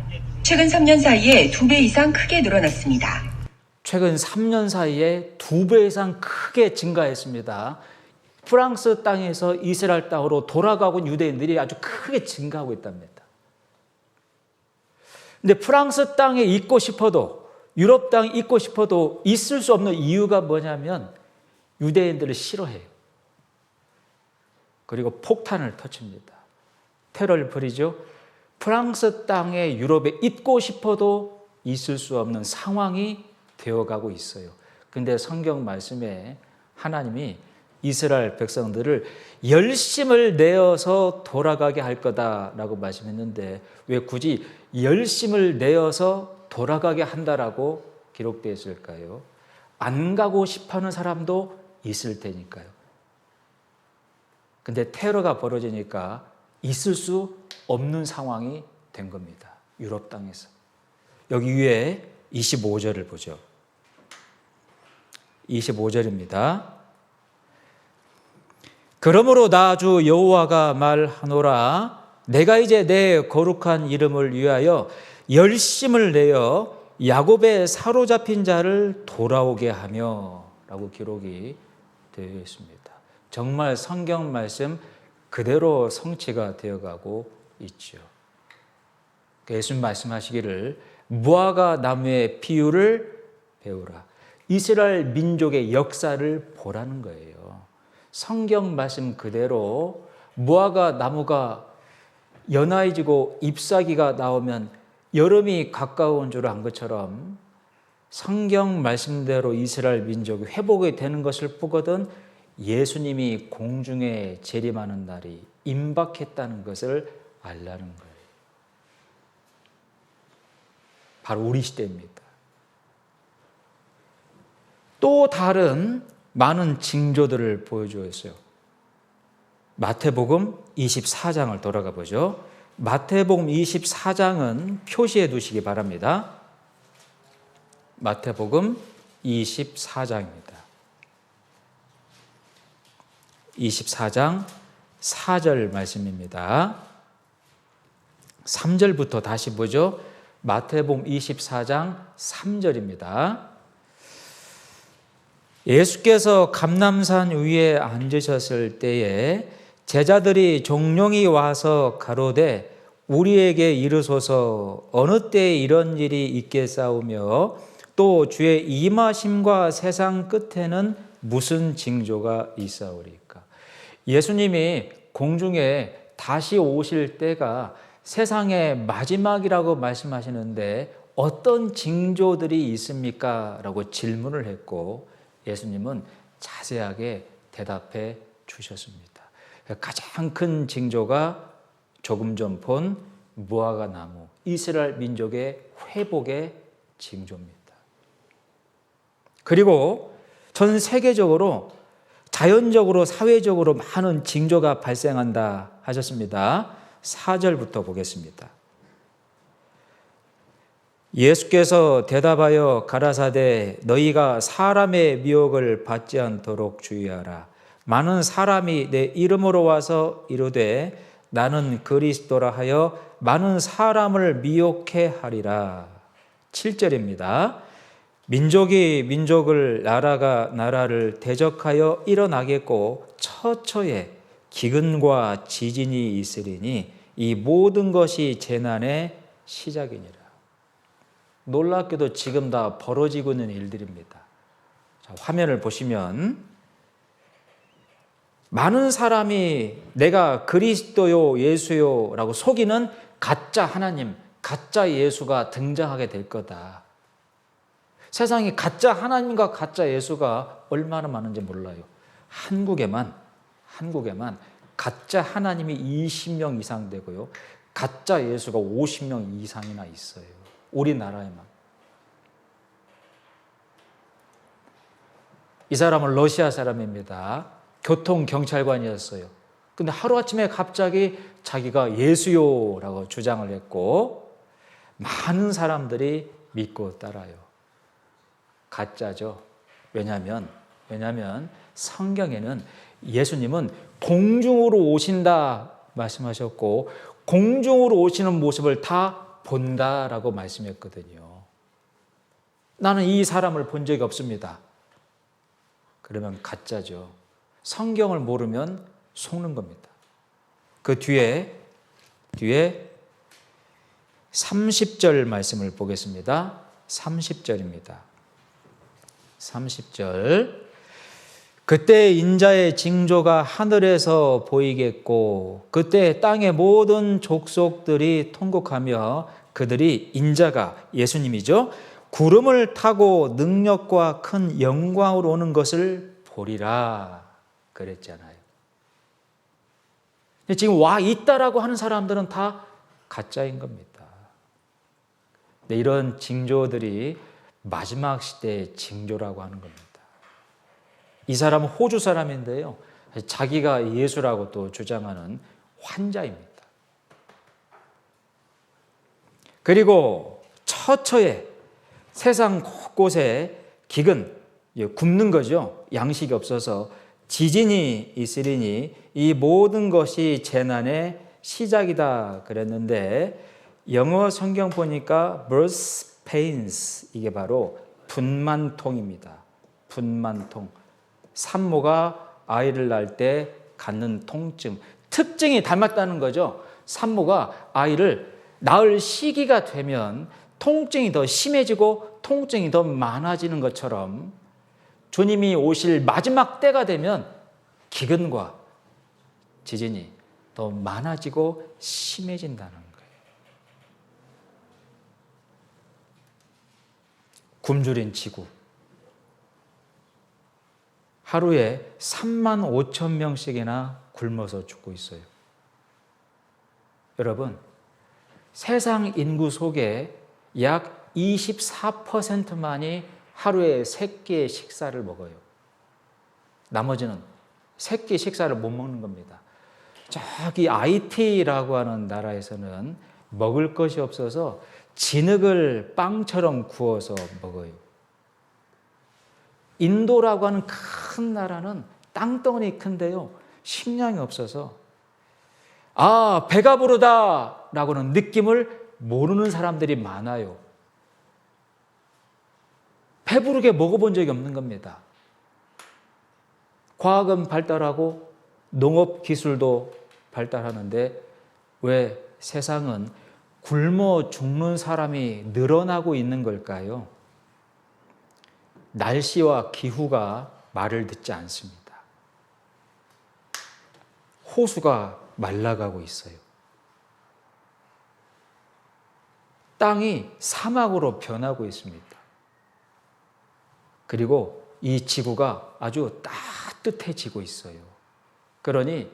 최근 3년 사이에 2배 이상 크게 늘어났습니다. 최근 3년 사이에 2배 이상 크게 증가했습니다. 프랑스 땅에서 이스라엘 땅으로 돌아가고 있는 유대인들이 아주 크게 증가하고 있답니다. 근데 프랑스 땅에 있고 싶어도, 유럽 땅에 있고 싶어도 있을 수 없는 이유가 뭐냐면 유대인들을 싫어해요. 그리고 폭탄을 터칩니다. 테러를 벌이죠. 프랑스 땅에 유럽에 있고 싶어도 있을 수 없는 상황이 되어가고 있어요. 근데 성경 말씀에 하나님이 이스라엘 백성들을 열심을 내어서 돌아가게 할 거다라고 말씀했는데 왜 굳이 열심을 내어서 돌아가게 한다라고 기록되어 있을까요? 안 가고 싶어하는 사람도 있을 테니까요. 근데 테러가 벌어지니까 있을 수 없는 상황이 된 겁니다. 유럽 땅에서. 여기 위에 25절을 보죠. 25절입니다. 그러므로 나 주 여호와가 말하노라 내가 이제 내 거룩한 이름을 위하여 열심을 내어 야곱의 사로잡힌 자를 돌아오게 하며 라고 기록이 되어 있습니다. 정말 성경 말씀 그대로 성취가 되어가고 있죠. 예수님 말씀하시기를 무화과 나무의 비유를 배우라. 이스라엘 민족의 역사를 보라는 거예요. 성경 말씀 그대로 무화과 나무가 연하해지고 잎사귀가 나오면 여름이 가까운 줄 안 것처럼 성경 말씀대로 이스라엘 민족이 회복이 되는 것을 보거든 예수님이 공중에 재림하는 날이 임박했다는 것을 알라는 거예요. 바로 우리 시대입니다. 또 다른 많은 징조들을 보여주었어요. 마태복음 24장을 돌아가 보죠. 마태복음 24장은 표시해 두시기 바랍니다. 마태복음 24장입니다. 24장 4절 말씀입니다. 3절부터 다시 보죠. 마태복음 24장 3절입니다. 예수께서 감람산 위에 앉으셨을 때에 제자들이 종용이 와서 가로되 우리에게 이르소서 어느 때에 이런 일이 있겠사오며 또 주의 임하심과 세상 끝에는 무슨 징조가 있사오리까. 예수님이 공중에 다시 오실 때가 세상의 마지막이라고 말씀하시는데 어떤 징조들이 있습니까? 라고 질문을 했고 예수님은 자세하게 대답해 주셨습니다. 가장 큰 징조가 조금 전 본 무화과 나무, 이스라엘 민족의 회복의 징조입니다. 그리고 전 세계적으로 자연적으로 사회적으로 많은 징조가 발생한다 하셨습니다. 4절부터 보겠습니다. 예수께서 대답하여 가라사대 너희가 사람의 미혹을 받지 않도록 주의하라. 많은 사람이 내 이름으로 와서 이르되 나는 그리스도라 하여 많은 사람을 미혹해 하리라. 7절입니다. 민족이 민족을 나라가 나라를 대적하여 일어나겠고 처처에 기근과 지진이 있으리니 이 모든 것이 재난의 시작이니라. 놀랍게도 지금 다 벌어지고 있는 일들입니다. 자, 화면을 보시면 많은 사람이 내가 그리스도요 예수요 라고 속이는 가짜 하나님, 가짜 예수가 등장하게 될 거다. 세상에 가짜 하나님과 가짜 예수가 얼마나 많은지 몰라요. 한국에만 한국에만 가짜 하나님이 20명 이상 되고요. 가짜 예수가 50명 이상이나 있어요. 우리나라에만. 이 사람은 러시아 사람입니다. 교통경찰관이었어요. 근데 하루아침에 갑자기 자기가 예수요라고 주장을 했고 많은 사람들이 믿고 따라요. 가짜죠. 왜냐하면 성경에는 예수님은 공중으로 오신다 말씀하셨고 공중으로 오시는 모습을 다 본다라고 말씀했거든요. 나는 이 사람을 본 적이 없습니다. 그러면 가짜죠. 성경을 모르면 속는 겁니다. 그 뒤에 30절 말씀을 보겠습니다. 30절입니다. 30절. 그때 인자의 징조가 하늘에서 보이겠고 그때 땅의 모든 족속들이 통곡하며 그들이 인자가 예수님이죠. 구름을 타고 능력과 큰 영광으로 오는 것을 보리라 그랬잖아요. 근데 지금 와 있다라고 하는 사람들은 다 가짜인 겁니다. 근데 이런 징조들이 마지막 시대의 징조라고 하는 겁니다. 이 사람은 호주 사람인데요. 자기가 예수라고 또 주장하는 환자입니다. 그리고 처처에 세상 곳곳에 기근, 굶는 거죠. 양식이 없어서 지진이 있으리니 이 모든 것이 재난의 시작이다 그랬는데 영어 성경 보니까 birth pains, 이게 바로 분만통입니다. 분만통. 산모가 아이를 낳을 때 갖는 통증. 특징이 닮았다는 거죠. 산모가 아이를 낳을 시기가 되면 통증이 더 심해지고 통증이 더 많아지는 것처럼 주님이 오실 마지막 때가 되면 기근과 지진이 더 많아지고 심해진다는 거예요. 굶주린 지구. 하루에 3만 5천 명씩이나 굶어서 죽고 있어요. 여러분, 세상 인구 속에 약 24%만이 하루에 3끼의 식사를 먹어요. 나머지는 3끼 식사를 못 먹는 겁니다. 저기 IT라고 하는 나라에서는 먹을 것이 없어서 진흙을 빵처럼 구워서 먹어요. 인도라고 하는 큰 나라는 땅덩어리 큰데요. 식량이 없어서 배가 부르다 라고는 느낌을 모르는 사람들이 많아요. 배부르게 먹어본 적이 없는 겁니다. 과학은 발달하고 농업 기술도 발달하는데 왜 세상은 굶어 죽는 사람이 늘어나고 있는 걸까요? 날씨와 기후가 말을 듣지 않습니다. 호수가 말라가고 있어요. 땅이 사막으로 변하고 있습니다. 그리고 이 지구가 아주 따뜻해지고 있어요. 그러니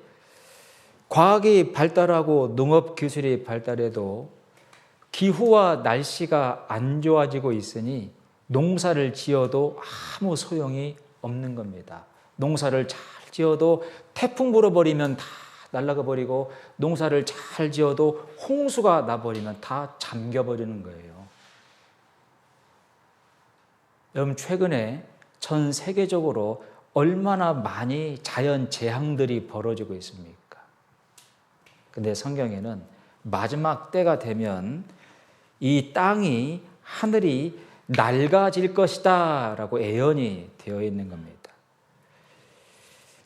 과학이 발달하고 농업 기술이 발달해도 기후와 날씨가 안 좋아지고 있으니 농사를 지어도 아무 소용이 없는 겁니다. 농사를 잘 지어도 태풍 불어버리면 다 날아가 버리고 농사를 잘 지어도 홍수가 나버리면 다 잠겨버리는 거예요. 여러분, 최근에 전 세계적으로 얼마나 많이 자연 재앙들이 벌어지고 있습니까? 근데 성경에는 마지막 때가 되면 이 땅이, 하늘이 낡아질 것이다 라고 예언이 되어 있는 겁니다.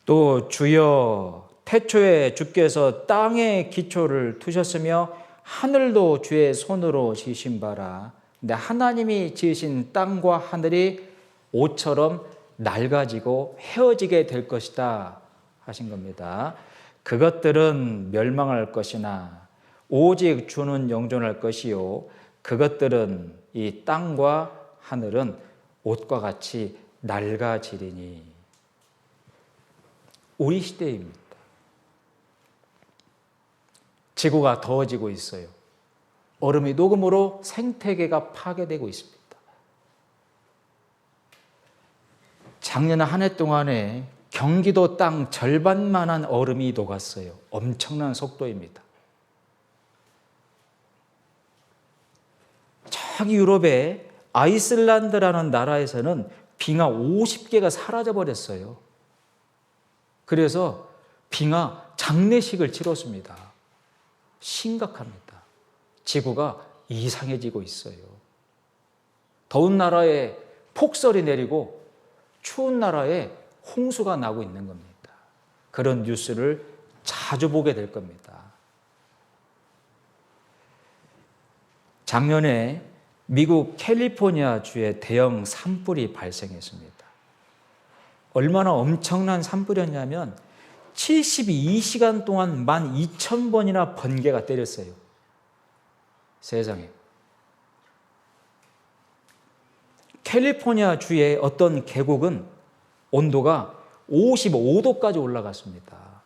또 주여 태초에 주께서 땅의 기초를 두셨으며 하늘도 주의 손으로 지으신 바라. 근데 하나님이 지으신 땅과 하늘이 옷처럼 낡아지고 헤어지게 될 것이다 하신 겁니다. 그것들은 멸망할 것이나 오직 주는 영존할 것이요 그것들은, 이 땅과 하늘은 옷과 같이 낡아지리니. 우리 시대입니다. 지구가 더워지고 있어요. 얼음이 녹음으로 생태계가 파괴되고 있습니다. 작년 한 해 동안에 경기도 땅 절반만한 얼음이 녹았어요. 엄청난 속도입니다. 저기 유럽의 아이슬란드라는 나라에서는 빙하 50개가 사라져버렸어요. 그래서 빙하 장례식을 치렀습니다. 심각합니다. 지구가 이상해지고 있어요. 더운 나라에 폭설이 내리고 추운 나라에 홍수가 나고 있는 겁니다. 그런 뉴스를 자주 보게 될 겁니다. 작년에 미국 캘리포니아 주에 대형 산불이 발생했습니다. 얼마나 엄청난 산불이었냐면 72시간 동안 12,000번이나 번개가 때렸어요. 세상에. 캘리포니아 주의 어떤 계곡은 온도가 55도까지 올라갔습니다.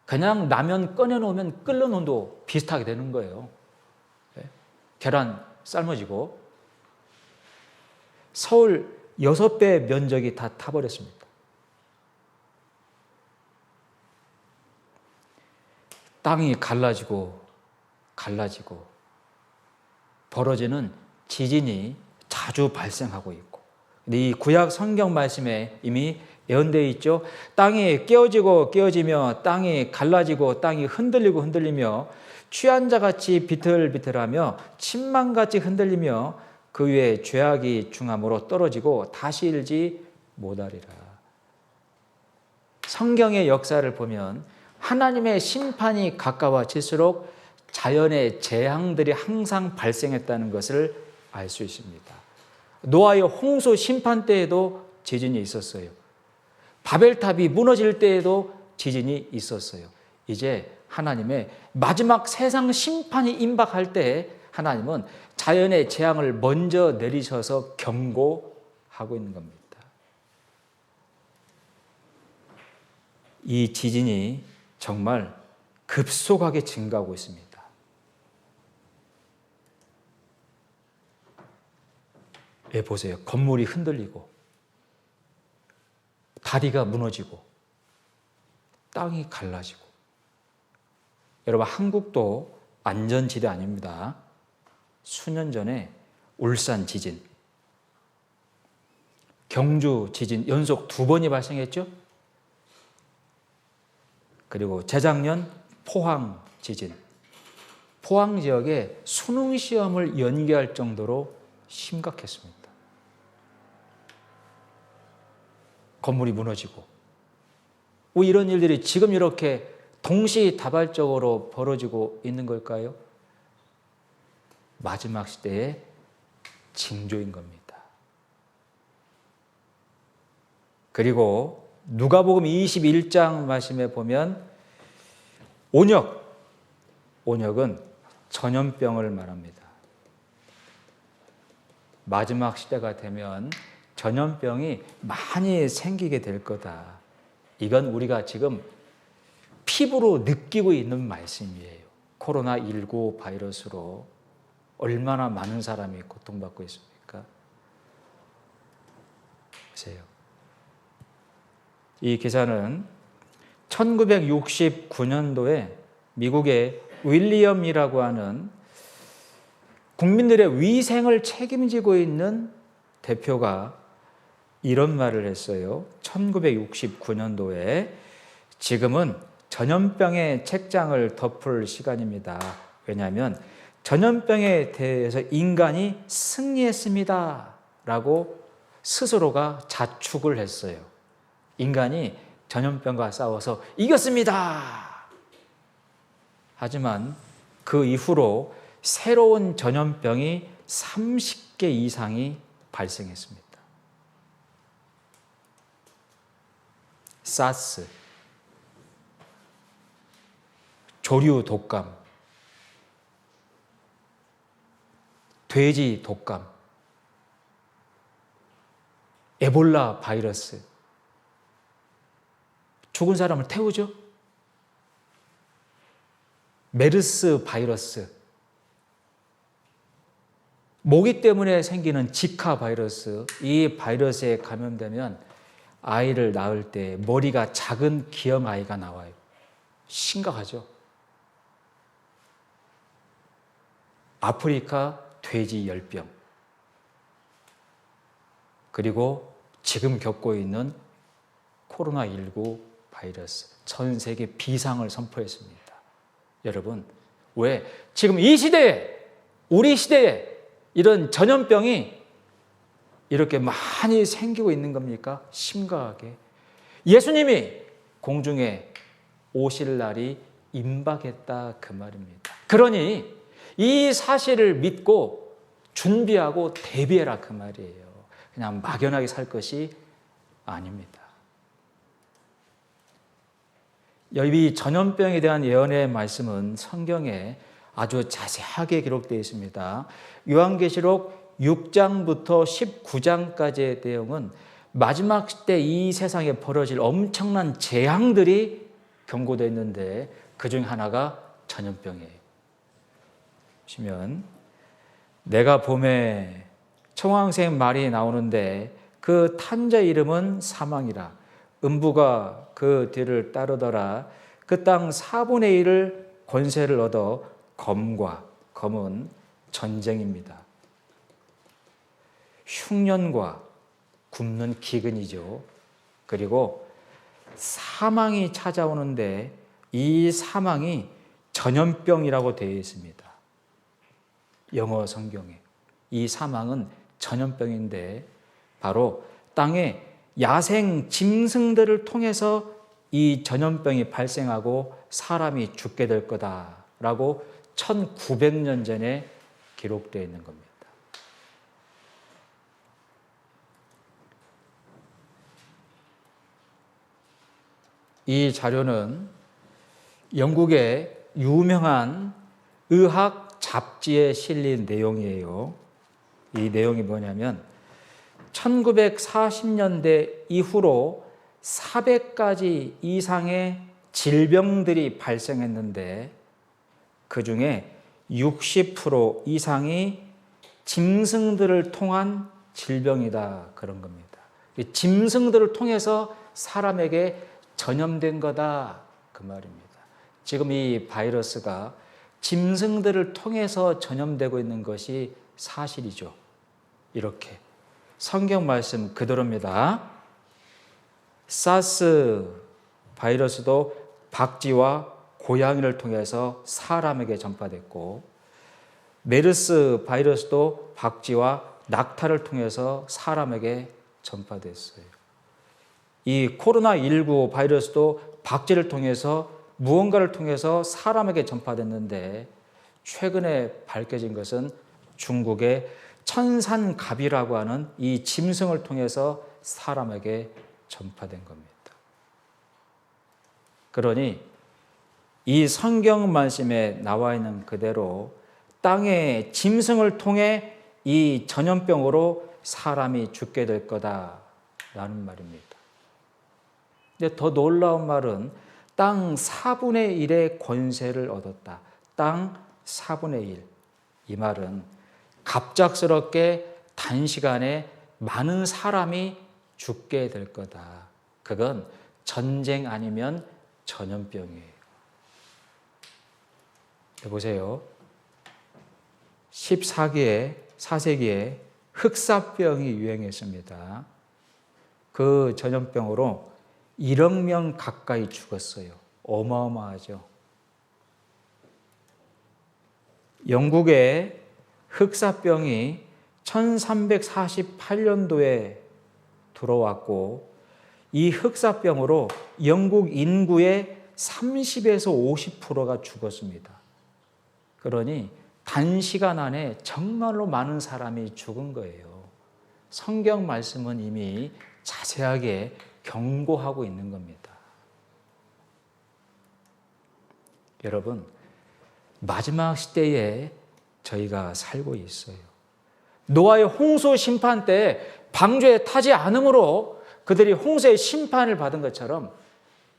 그냥 라면 꺼내놓으면 끓는 온도 비슷하게 되는 거예요. 계란 삶아지고. 서울 6배 면적이 다 타버렸습니다. 땅이 갈라지고 벌어지는 지진이 자주 발생하고 있고, 이 구약 성경 말씀에 이미 예언되어 있죠. 땅이 깨어지며 땅이 갈라지고 땅이 흔들리며 취한 자같이 비틀비틀하며 침망같이 흔들리며 그 위에 죄악이 중함으로 떨어지고 다시 일지 못하리라. 성경의 역사를 보면 하나님의 심판이 가까워질수록 자연의 재앙들이 항상 발생했다는 것을 알 수 있습니다. 노아의 홍수 심판 때에도 지진이 있었어요. 바벨탑이 무너질 때에도 지진이 있었어요. 이제 하나님의 마지막 세상 심판이 임박할 때 하나님은 자연의 재앙을 먼저 내리셔서 경고하고 있는 겁니다. 이 지진이 정말 급속하게 증가하고 있습니다. 보세요. 건물이 흔들리고 다리가 무너지고 땅이 갈라지고. 여러분, 한국도 안전지대 아닙니다. 수년 전에 울산 지진, 경주 지진 연속 2번이 발생했죠. 그리고 재작년 포항 지진, 포항 지역에 수능 시험을 연기할 정도로 심각했습니다. 건물이 무너지고. 왜 이런 일들이 지금 이렇게 동시다발적으로 벌어지고 있는 걸까요? 마지막 시대의 징조인 겁니다. 그리고 누가복음 21장 말씀에 보면 온역은 전염병을 말합니다. 마지막 시대가 되면 전염병이 많이 생기게 될 거다. 이건 우리가 지금 피부로 느끼고 있는 말씀이에요. 코로나19 바이러스로 얼마나 많은 사람이 고통받고 있습니까? 보세요. 이 기사는 1969년도에 미국의 윌리엄이라고 하는 국민들의 위생을 책임지고 있는 대표가 이런 말을 했어요. 1969년도에 지금은 전염병의 책장을 덮을 시간입니다. 왜냐하면 전염병에 대해서 인간이 승리했습니다. 라고 스스로가 자축을 했어요. 인간이 전염병과 싸워서 이겼습니다. 하지만 그 이후로 새로운 전염병이 30개 이상이 발생했습니다. 사스, 조류 독감, 돼지 독감, 에볼라 바이러스. 죽은 사람을 태우죠? 메르스 바이러스, 모기 때문에 생기는 지카 바이러스, 이 바이러스에 감염되면 아이를 낳을 때 머리가 작은 기형 아이가 나와요. 심각하죠. 아프리카 돼지 열병, 그리고 지금 겪고 있는 코로나19 바이러스, 전 세계 비상을 선포했습니다. 여러분, 왜 지금 이 시대에, 우리 시대에 이런 전염병이 이렇게 많이 생기고 있는 겁니까? 심각하게. 예수님이 공중에 오실 날이 임박했다, 그 말입니다. 그러니 이 사실을 믿고 준비하고 대비해라, 그 말이에요. 그냥 막연하게 살 것이 아닙니다. 이 전염병에 대한 예언의 말씀은 성경에 아주 자세하게 기록되어 있습니다. 요한계시록 6장부터 19장까지의 내용은 마지막 때 이 세상에 벌어질 엄청난 재앙들이 경고되어 있는데 그 중 하나가 전염병이에요. 보시면 내가 봄에 청황색 말이 나오는데 그 탄자 이름은 사망이라. 음부가 그 뒤를 따르더라. 그 땅 4분의 1을 권세를 얻어 검은 전쟁입니다. 흉년과 굶는 기근이죠. 그리고 사망이 찾아오는데 이 사망이 전염병이라고 되어 있습니다. 영어 성경에. 이 사망은 전염병인데 바로 땅에 야생 짐승들을 통해서 이 전염병이 발생하고 사람이 죽게 될 거다라고 1900년 전에 기록되어 있는 겁니다. 이 자료는 영국의 유명한 의학 잡지에 실린 내용이에요. 이 내용이 뭐냐면 1940년대 이후로 400가지 이상의 질병들이 발생했는데 그 중에 60% 이상이 짐승들을 통한 질병이다, 그런 겁니다. 짐승들을 통해서 사람에게 전염된 거다, 그 말입니다. 지금 이 바이러스가 짐승들을 통해서 전염되고 있는 것이 사실이죠. 이렇게 성경 말씀 그대로입니다. 사스 바이러스도 박쥐와 고양이를 통해서 사람에게 전파됐고, 메르스 바이러스도 박쥐와 낙타를 통해서 사람에게 전파됐어요. 이 코로나19 바이러스도 박쥐를 통해서 무언가를 통해서 사람에게 전파됐는데 최근에 밝혀진 것은 중국의 천산갑이라고 하는 이 짐승을 통해서 사람에게 전파된 겁니다. 그러니 이 성경 말씀에 나와 있는 그대로 땅의 짐승을 통해 이 전염병으로 사람이 죽게 될 거다라는 말입니다. 근데 더 놀라운 말은 땅 4분의 1의 권세를 얻었다. 땅 4분의 1. 이 말은 갑작스럽게 단시간에 많은 사람이 죽게 될 거다. 그건 전쟁 아니면 전염병이에요. 보세요. 14세기에 흑사병이 유행했습니다. 그 전염병으로 1억 명 가까이 죽었어요. 어마어마하죠. 영국의 흑사병이 1348년도에 들어왔고 이 흑사병으로 영국 인구의 30에서 50%가 죽었습니다. 그러니 단시간 안에 정말로 많은 사람이 죽은 거예요. 성경 말씀은 이미 자세하게 경고하고 있는 겁니다. 여러분, 마지막 시대에 저희가 살고 있어요. 노아의 홍수 심판 때 방주에 타지 않으므로 그들이 홍수의 심판을 받은 것처럼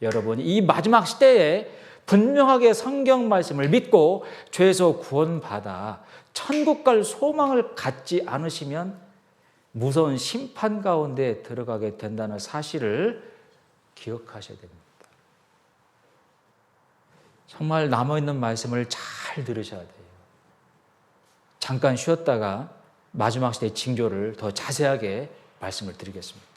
여러분, 이 마지막 시대에 분명하게 성경 말씀을 믿고 죄에서 구원받아 천국 갈 소망을 갖지 않으시면 무서운 심판 가운데 들어가게 된다는 사실을 기억하셔야 됩니다. 정말 남아있는 말씀을 잘 들으셔야 돼요. 잠깐 쉬었다가 마지막 시대 징조를 더 자세하게 말씀을 드리겠습니다.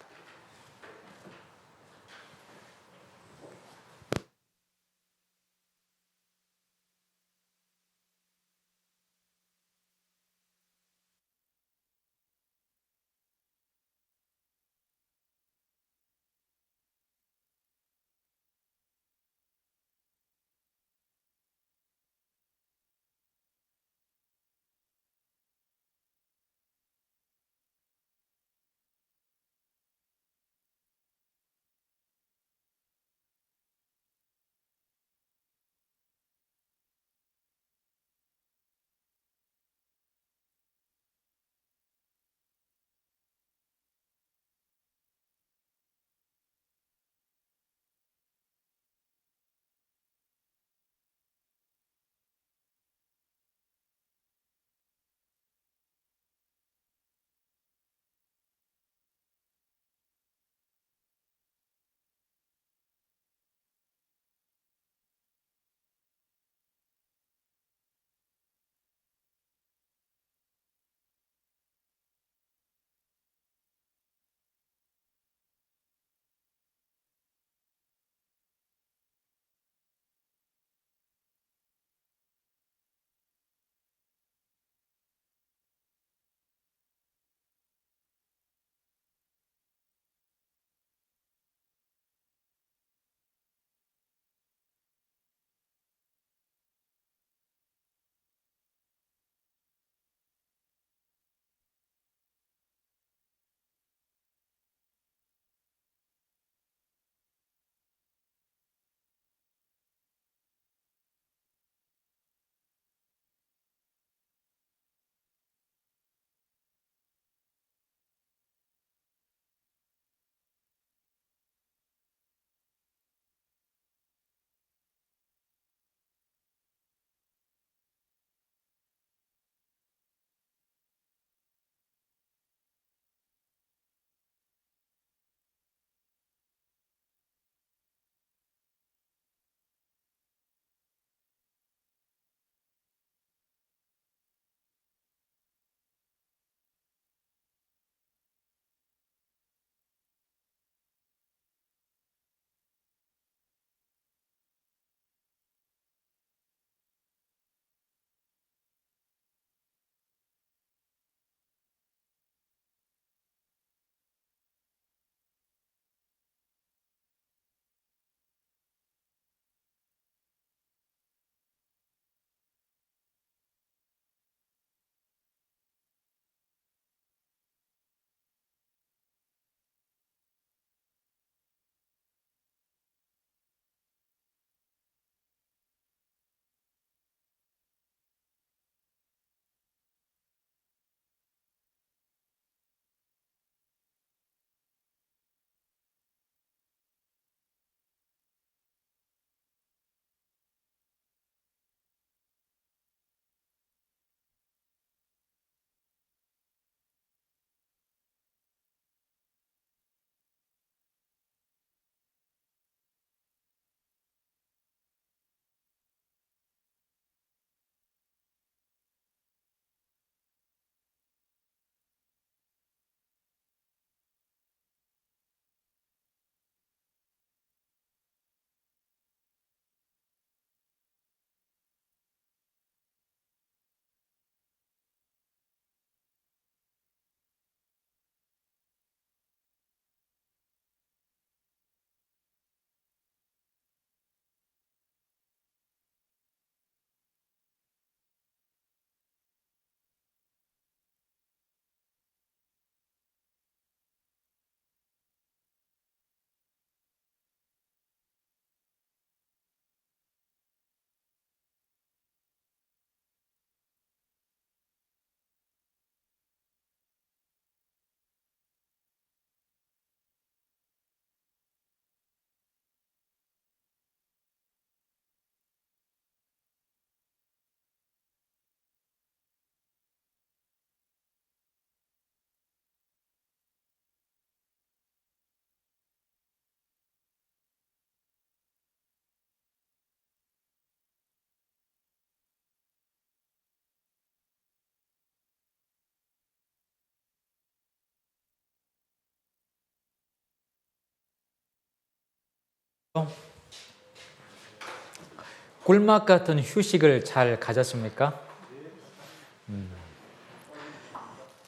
꿀맛 같은 휴식을 잘 가졌습니까?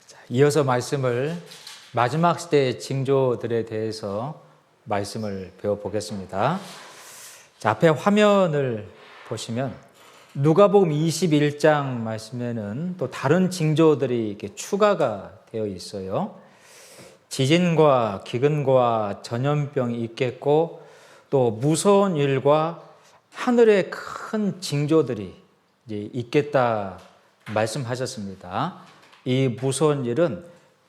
자, 이어서 말씀을 마지막 시대의 징조들에 대해서 말씀을 배워보겠습니다. 자, 앞에 화면을 보시면 누가복음 21장 말씀에는 또 다른 징조들이 이렇게 추가가 되어 있어요. 지진과 기근과 전염병이 있겠고 또 무서운 일과 하늘의 큰 징조들이 이제 있겠다 말씀하셨습니다. 이 무서운 일은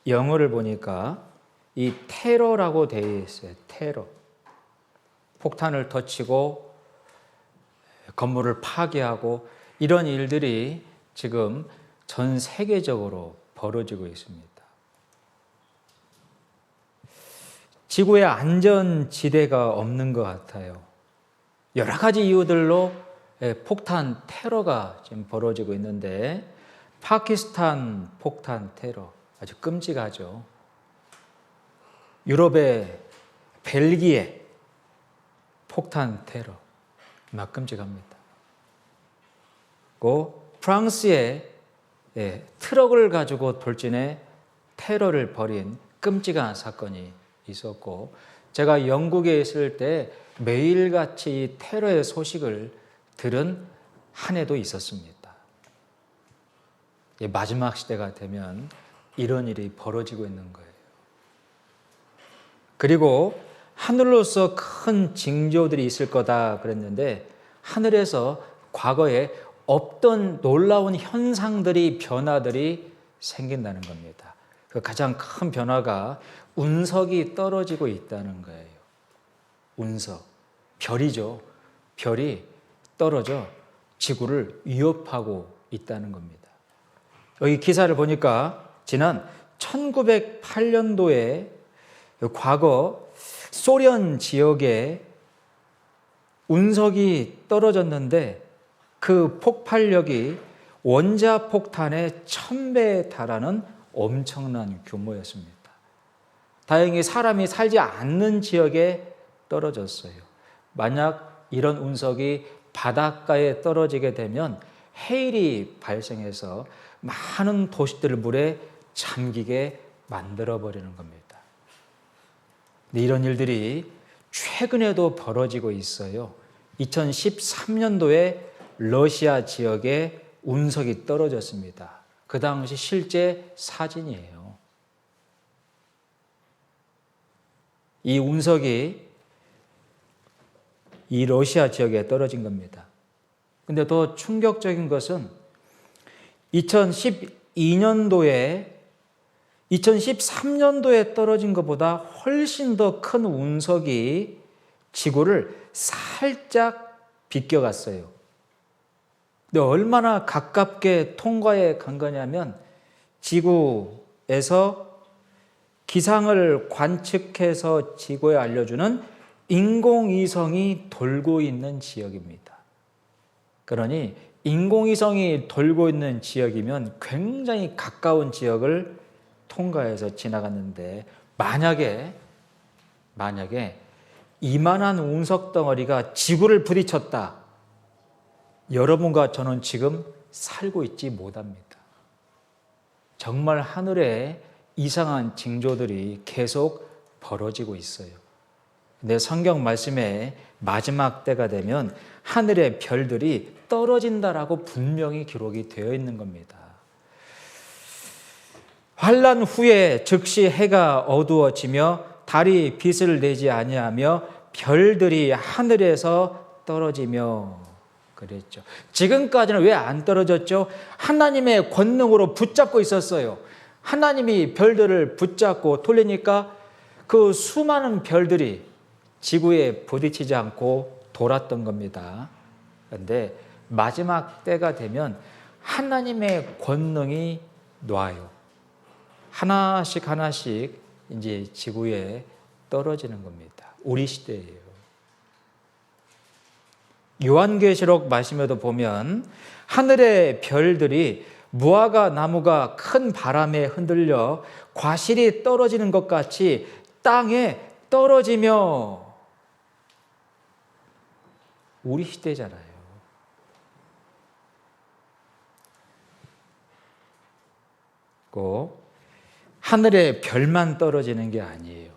영어를 보니까 이 테러라고 되어 있어요. 테러. 폭탄을 터치고 건물을 파괴하고 이런 일들이 지금 전 세계적으로 벌어지고 있습니다. 지구에 안전지대가 없는 것 같아요. 여러 가지 이유들로 폭탄 테러가 지금 벌어지고 있는데 파키스탄 폭탄 테러 아주 끔찍하죠. 유럽의 벨기에 폭탄 테러 막 끔찍합니다. 또 프랑스의 트럭을 가지고 돌진해 테러를 벌인 끔찍한 사건이 있었고 제가 영국에 있을 때 매일같이 이 테러의 소식을 들은 한 해도 있었습니다. 마지막 시대가 되면 이런 일이 벌어지고 있는 거예요. 그리고 하늘로서 큰 징조들이 있을 거다 그랬는데 하늘에서 과거에 없던 놀라운 현상들이 변화들이 생긴다는 겁니다. 그 가장 큰 변화가 운석이 떨어지고 있다는 거예요. 운석, 별이죠. 별이 떨어져 지구를 위협하고 있다는 겁니다. 여기 기사를 보니까 지난 1908년도에 과거 소련 지역에 운석이 떨어졌는데 그 폭발력이 원자폭탄의 1000배에 달하는 엄청난 규모였습니다. 다행히 사람이 살지 않는 지역에 떨어졌어요. 만약 이런 운석이 바닷가에 떨어지게 되면 해일이 발생해서 많은 도시들을 물에 잠기게 만들어버리는 겁니다. 이런 일들이 최근에도 벌어지고 있어요. 2013년도에 러시아 지역에 운석이 떨어졌습니다. 그 당시 실제 사진이에요. 이 운석이 이 러시아 지역에 떨어진 겁니다. 근데 더 충격적인 것은 2013년도에 떨어진 것보다 훨씬 더 큰 운석이 지구를 살짝 비껴갔어요. 근데 얼마나 가깝게 통과해 간 거냐면 지구에서 기상을 관측해서 지구에 알려주는 인공위성이 돌고 있는 지역입니다. 그러니 인공위성이 돌고 있는 지역이면 굉장히 가까운 지역을 통과해서 지나갔는데 만약에 이만한 운석 덩어리가 지구를 부딪혔다. 여러분과 저는 지금 살고 있지 못합니다. 정말 하늘에 이상한 징조들이 계속 벌어지고 있어요. 근데 성경 말씀에 마지막 때가 되면 하늘의 별들이 떨어진다라고 분명히 기록이 되어 있는 겁니다. 환난 후에 즉시 해가 어두워지며 달이 빛을 내지 아니하며 별들이 하늘에서 떨어지며 그랬죠. 지금까지는 왜 안 떨어졌죠? 하나님의 권능으로 붙잡고 있었어요. 하나님이 별들을 붙잡고 돌리니까 그 수많은 별들이 지구에 부딪히지 않고 돌았던 겁니다. 그런데 마지막 때가 되면 하나님의 권능이 놔요. 하나씩 이제 지구에 떨어지는 겁니다. 우리 시대예요. 요한계시록 말씀에도 보면 하늘의 별들이 무화과 나무가 큰 바람에 흔들려 과실이 떨어지는 것 같이 땅에 떨어지며 우리 시대잖아요. 하늘에 별만 떨어지는 게 아니에요.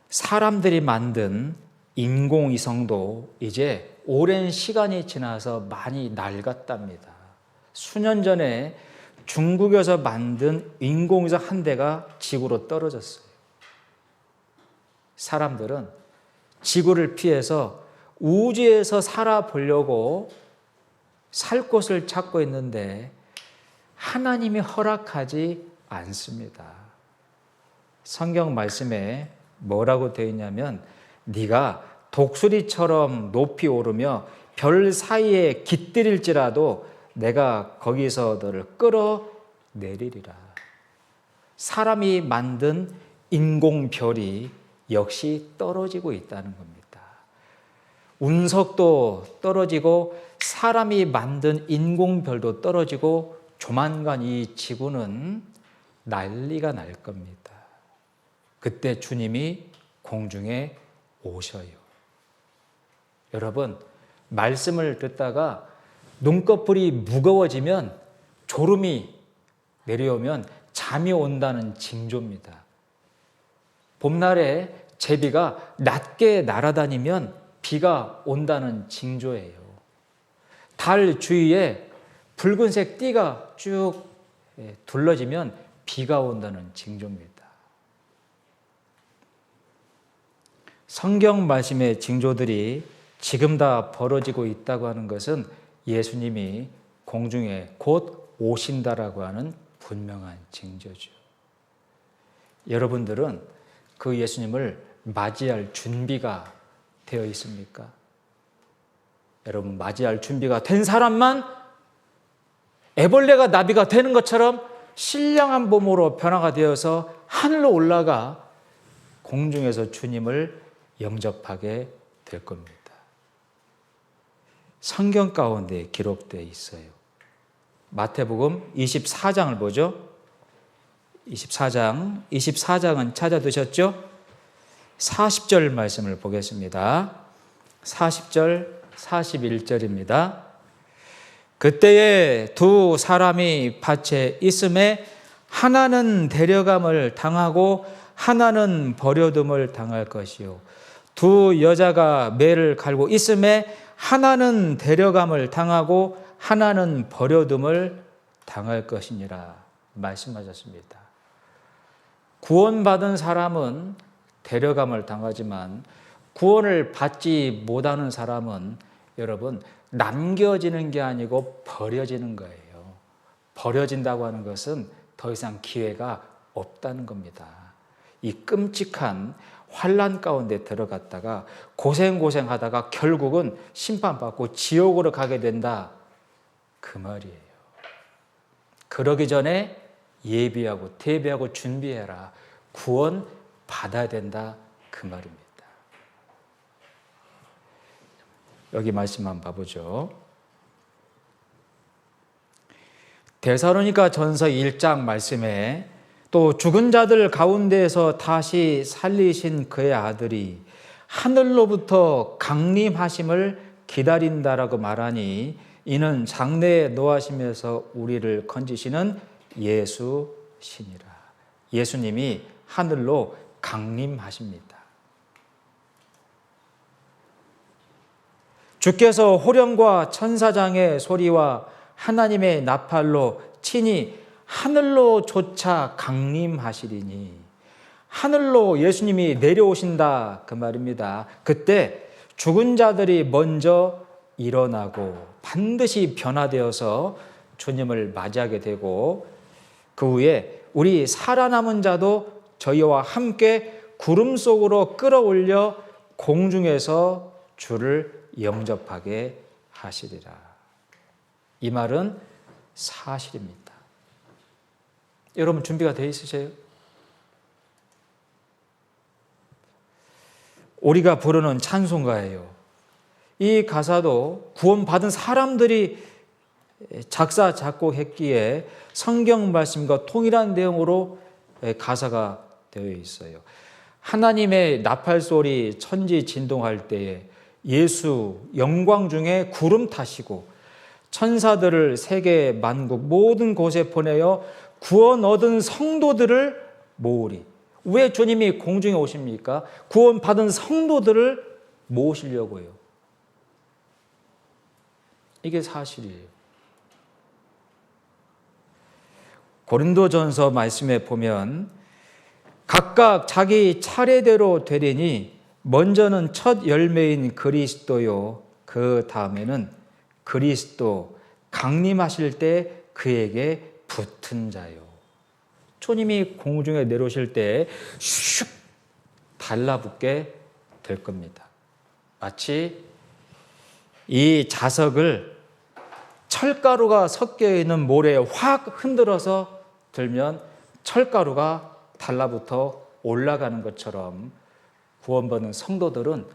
사람들이 만든 인공위성도 이제 오랜 시간이 지나서 많이 낡았답니다. 수년 전에 중국에서 만든 인공위성 한 대가 지구로 떨어졌어요. 사람들은 지구를 피해서 우주에서 살아보려고 살 곳을 찾고 있는데 하나님이 허락하지 않습니다. 성경 말씀에 뭐라고 되어 있냐면 네가 독수리처럼 높이 오르며 별 사이에 깃들일지라도 내가 거기서 너를 끌어내리리라. 사람이 만든 인공별이 역시 떨어지고 있다는 겁니다. 운석도 떨어지고 사람이 만든 인공별도 떨어지고 조만간 이 지구는 난리가 날 겁니다. 그때 주님이 공중에 오셔요. 여러분, 말씀을 듣다가 눈꺼풀이 무거워지면 졸음이 내려오면 잠이 온다는 징조입니다. 봄날에 제비가 낮게 날아다니면 비가 온다는 징조예요. 달 주위에 붉은색 띠가 쭉 둘러지면 비가 온다는 징조입니다. 성경 말씀의 징조들이 지금 다 벌어지고 있다고 하는 것은 예수님이 공중에 곧 오신다라고 하는 분명한 징조죠. 여러분들은 그 예수님을 맞이할 준비가 되어 있습니까? 여러분, 맞이할 준비가 된 사람만 애벌레가 나비가 되는 것처럼 신령한 몸으로 변화가 되어서 하늘로 올라가 공중에서 주님을 영접하게 될 겁니다. 성경 가운데 기록되어 있어요. 마태복음 24장을 보죠. 24장은 찾아두셨죠? 40절 말씀을 보겠습니다. 40절, 41절입니다. 그때에 두 사람이 밭에 있음에 하나는 데려감을 당하고 하나는 버려둠을 당할 것이요. 두 여자가 매를 갈고 있음에 하나는 데려감을 당하고 하나는 버려둠을 당할 것이니라 말씀하셨습니다. 구원받은 사람은 데려감을 당하지만 구원을 받지 못하는 사람은 여러분 남겨지는 게 아니고 버려지는 거예요. 버려진다고 하는 것은 더 이상 기회가 없다는 겁니다. 이 끔찍한 환난 가운데 들어갔다가 고생하다가 결국은 심판받고 지옥으로 가게 된다. 그 말이에요. 그러기 전에 예비하고 대비하고 준비해라. 구원 받아야 된다. 그 말입니다. 여기 말씀 한번 봐보죠. 데살로니가 전서 1장 말씀에 또 죽은 자들 가운데에서 다시 살리신 그의 아들이 하늘로부터 강림하심을 기다린다라고 말하니 이는 장래에 노하심에서 우리를 건지시는 예수시니라. 예수님이 하늘로 강림하십니다. 주께서 호령과 천사장의 소리와 하나님의 나팔로 친히 하늘로 조차 강림하시리니 하늘로 예수님이 내려오신다 그 말입니다. 그때 죽은 자들이 먼저 일어나고 반드시 변화되어서 주님을 맞이하게 되고 그 후에 우리 살아남은 자도 저희와 함께 구름 속으로 끌어올려 공중에서 주를 영접하게 하시리라. 이 말은 사실입니다. 여러분 준비가 되어 있으세요? 우리가 부르는 찬송가예요. 이 가사도 구원받은 사람들이 작사 작곡했기에 성경 말씀과 동일한 내용으로 가사가 되어 있어요. 하나님의 나팔 소리 천지 진동할 때에 예수 영광 중에 구름 타시고 천사들을 세계 만국 모든 곳에 보내어 구원 얻은 성도들을 모으리. 왜 주님이 공중에 오십니까? 구원 받은 성도들을 모으시려고요. 이게 사실이에요. 고린도전서 말씀에 보면 각각 자기 차례대로 되리니 먼저는 첫 열매인 그리스도요, 그 다음에는 그리스도 강림하실 때 그에게 붙은 자요. 주님이 공중에 내려오실 때 슉 달라붙게 될 겁니다. 마치 이 자석을 철가루가 섞여 있는 모래에 확 흔들어서 들면 철가루가 달라붙어 올라가는 것처럼 구원받은 성도들은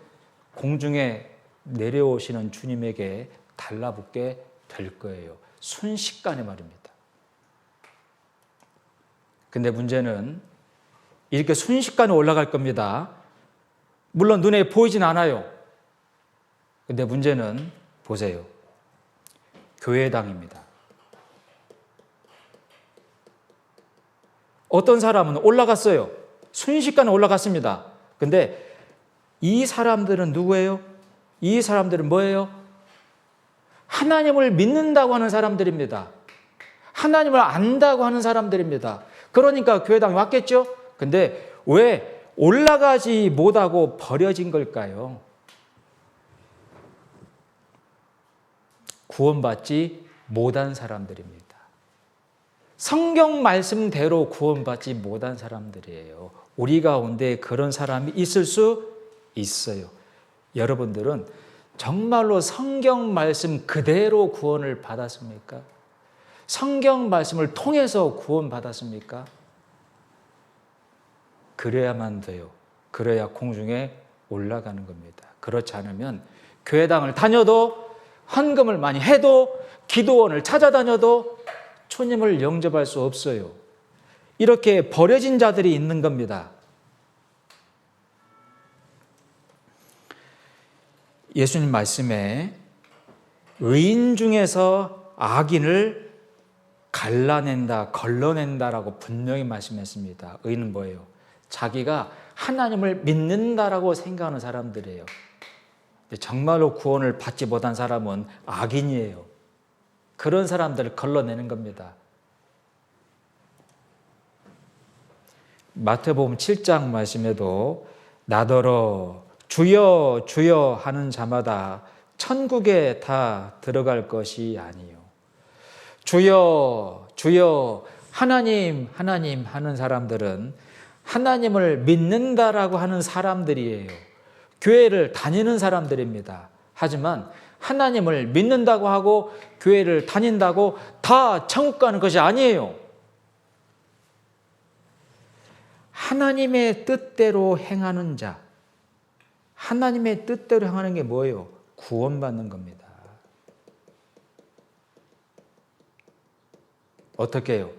공중에 내려오시는 주님에게 달라붙게 될 거예요. 순식간에 말입니다. 근데 문제는 이렇게 순식간에 올라갈 겁니다. 물론 눈에 보이진 않아요. 근데 문제는 보세요. 교회당입니다. 어떤 사람은 올라갔어요. 순식간에 올라갔습니다. 근데 이 사람들은 누구예요? 이 사람들은 뭐예요? 하나님을 믿는다고 하는 사람들입니다. 하나님을 안다고 하는 사람들입니다. 그러니까 교회당에 왔겠죠? 근데 왜 올라가지 못하고 버려진 걸까요? 구원받지 못한 사람들입니다. 성경 말씀대로 구원받지 못한 사람들이에요. 우리 가운데 그런 사람이 있을 수 있어요. 여러분들은 정말로 성경 말씀 그대로 구원을 받았습니까? 성경 말씀을 통해서 구원받았습니까? 그래야만 돼요. 그래야 공중에 올라가는 겁니다. 그렇지 않으면 교회당을 다녀도 헌금을 많이 해도 기도원을 찾아다녀도 주님을 영접할 수 없어요. 이렇게 버려진 자들이 있는 겁니다. 예수님 말씀에 의인 중에서 악인을 갈라낸다, 걸러낸다라고 분명히 말씀했습니다. 의인은 뭐예요? 자기가 하나님을 믿는다라고 생각하는 사람들이에요. 정말로 구원을 받지 못한 사람은 악인이에요. 그런 사람들을 걸러내는 겁니다. 마태복음 7장 말씀에도 나더러 주여 주여 하는 자마다 천국에 다 들어갈 것이 아니요. 주여 주여 하나님 하나님 하는 사람들은 하나님을 믿는다라고 하는 사람들이에요. 교회를 다니는 사람들입니다. 하지만 하나님을 믿는다고 하고 교회를 다닌다고 다 천국 가는 것이 아니에요. 하나님의 뜻대로 행하는 자, 하나님의 뜻대로 행하는 게 뭐예요? 구원받는 겁니다. 어떻게 해요?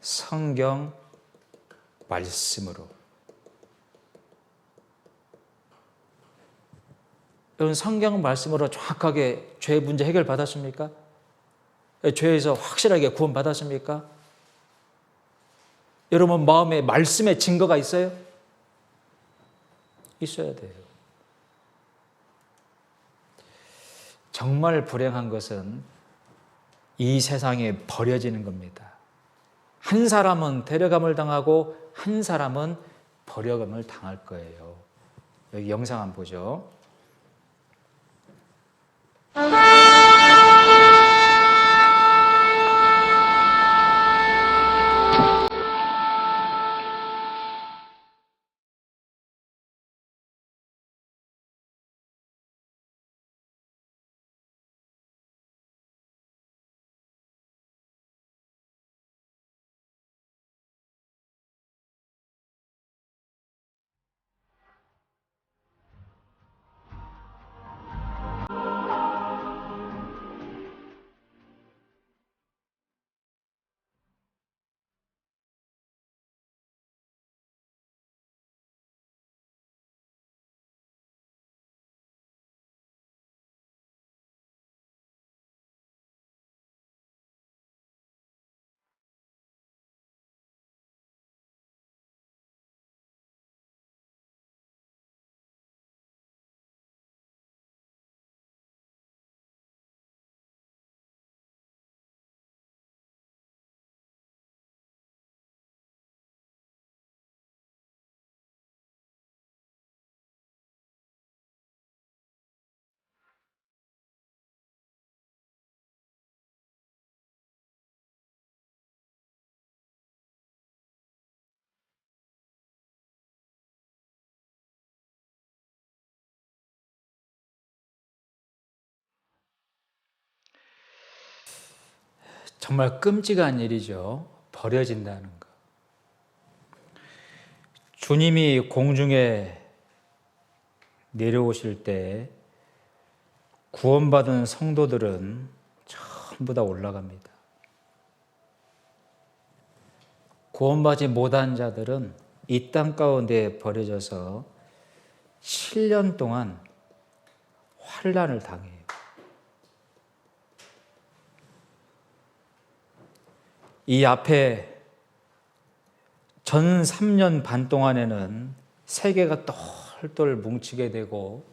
성경 말씀으로. 여러분 성경 말씀으로 정확하게 죄 문제 해결 받았습니까? 죄에서 확실하게 구원 받았습니까? 여러분 마음에 말씀의 증거가 있어요? 있어야 돼요. 정말 불행한 것은 이 세상에 버려지는 겁니다. 한 사람은 데려감을 당하고 한 사람은 버려감을 당할 거예요. 여기 영상 한번 보죠. 정말 끔찍한 일이죠. 버려진다는 것. 주님이 공중에 내려오실 때 구원받은 성도들은 전부 다 올라갑니다. 구원받지 못한 자들은 이 땅 가운데 버려져서 7년 동안 환난을 당해요. 이 앞에 전 3년 반 동안에는 세계가 똘똘 뭉치게 되고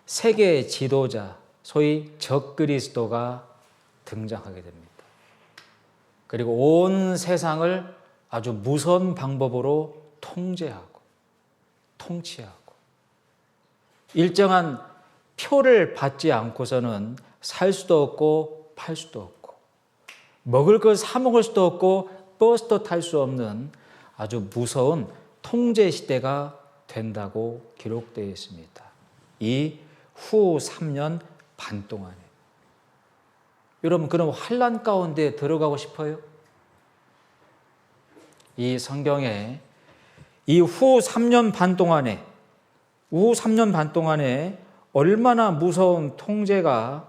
세계의 지도자, 소위 적그리스도가 등장하게 됩니다. 그리고 온 세상을 아주 무서운 방법으로 통제하고 통치하고 일정한 표를 받지 않고서는 살 수도 없고 팔 수도 없고 먹을 걸 사 먹을 수도 없고 버스도 탈 수 없는 아주 무서운 통제 시대가 된다고 기록되어 있습니다. 이 후 3년 반 동안에. 여러분, 그럼 환난 가운데 들어가고 싶어요? 이 성경에 이 후 3년 반 동안에 얼마나 무서운 통제가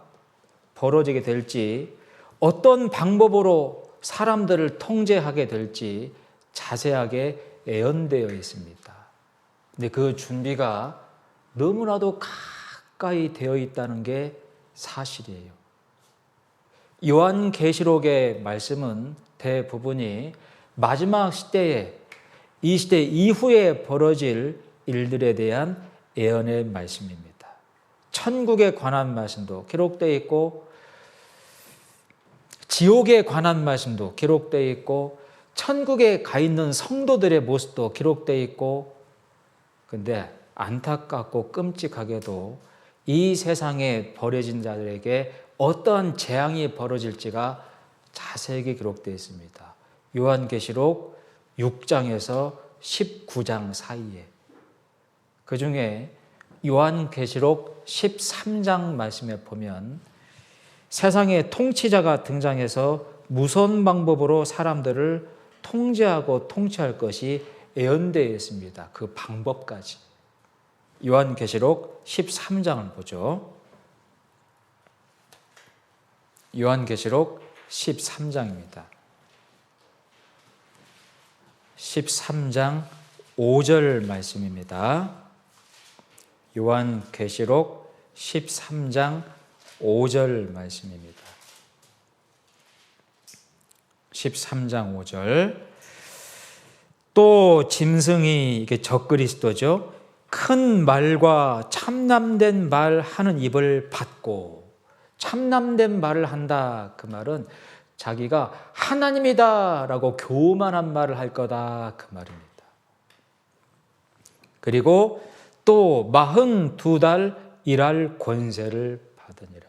벌어지게 될지, 어떤 방법으로 사람들을 통제하게 될지 자세하게 예언되어 있습니다. 근데 그 준비가 너무나도 가까이 되어 있다는 게 사실이에요. 요한계시록의 말씀은 대부분이 마지막 시대에, 이 시대 이후에 벌어질 일들에 대한 예언의 말씀입니다. 천국에 관한 말씀도 기록되어 있고 지옥에 관한 말씀도 기록되어 있고 천국에 가 있는 성도들의 모습도 기록되어 있고, 근데 안타깝고 끔찍하게도 이 세상에 버려진 자들에게 어떠한 재앙이 벌어질지가 자세하게 기록되어 있습니다. 요한계시록 6장에서 19장 사이에. 그 중에 요한계시록 13장 말씀에 보면 세상의 통치자가 등장해서 무서운 방법으로 사람들을 통제하고 통치할 것이 예언되어 있습니다. 그 방법까지. 요한계시록 13장을 보죠. 요한계시록 13장입니다. 13장 5절 말씀입니다. 요한계시록 13장 5절 말씀입니다. 13장 5절. 또 짐승이, 이게 적그리스도죠, 큰 말과 참남된 말 하는 입을 받고, 참남된 말을 한다, 그 말은 자기가 하나님이다 라고 교만한 말을 할 거다, 그 말입니다. 그리고 또 42달 일할 권세를 받으니라.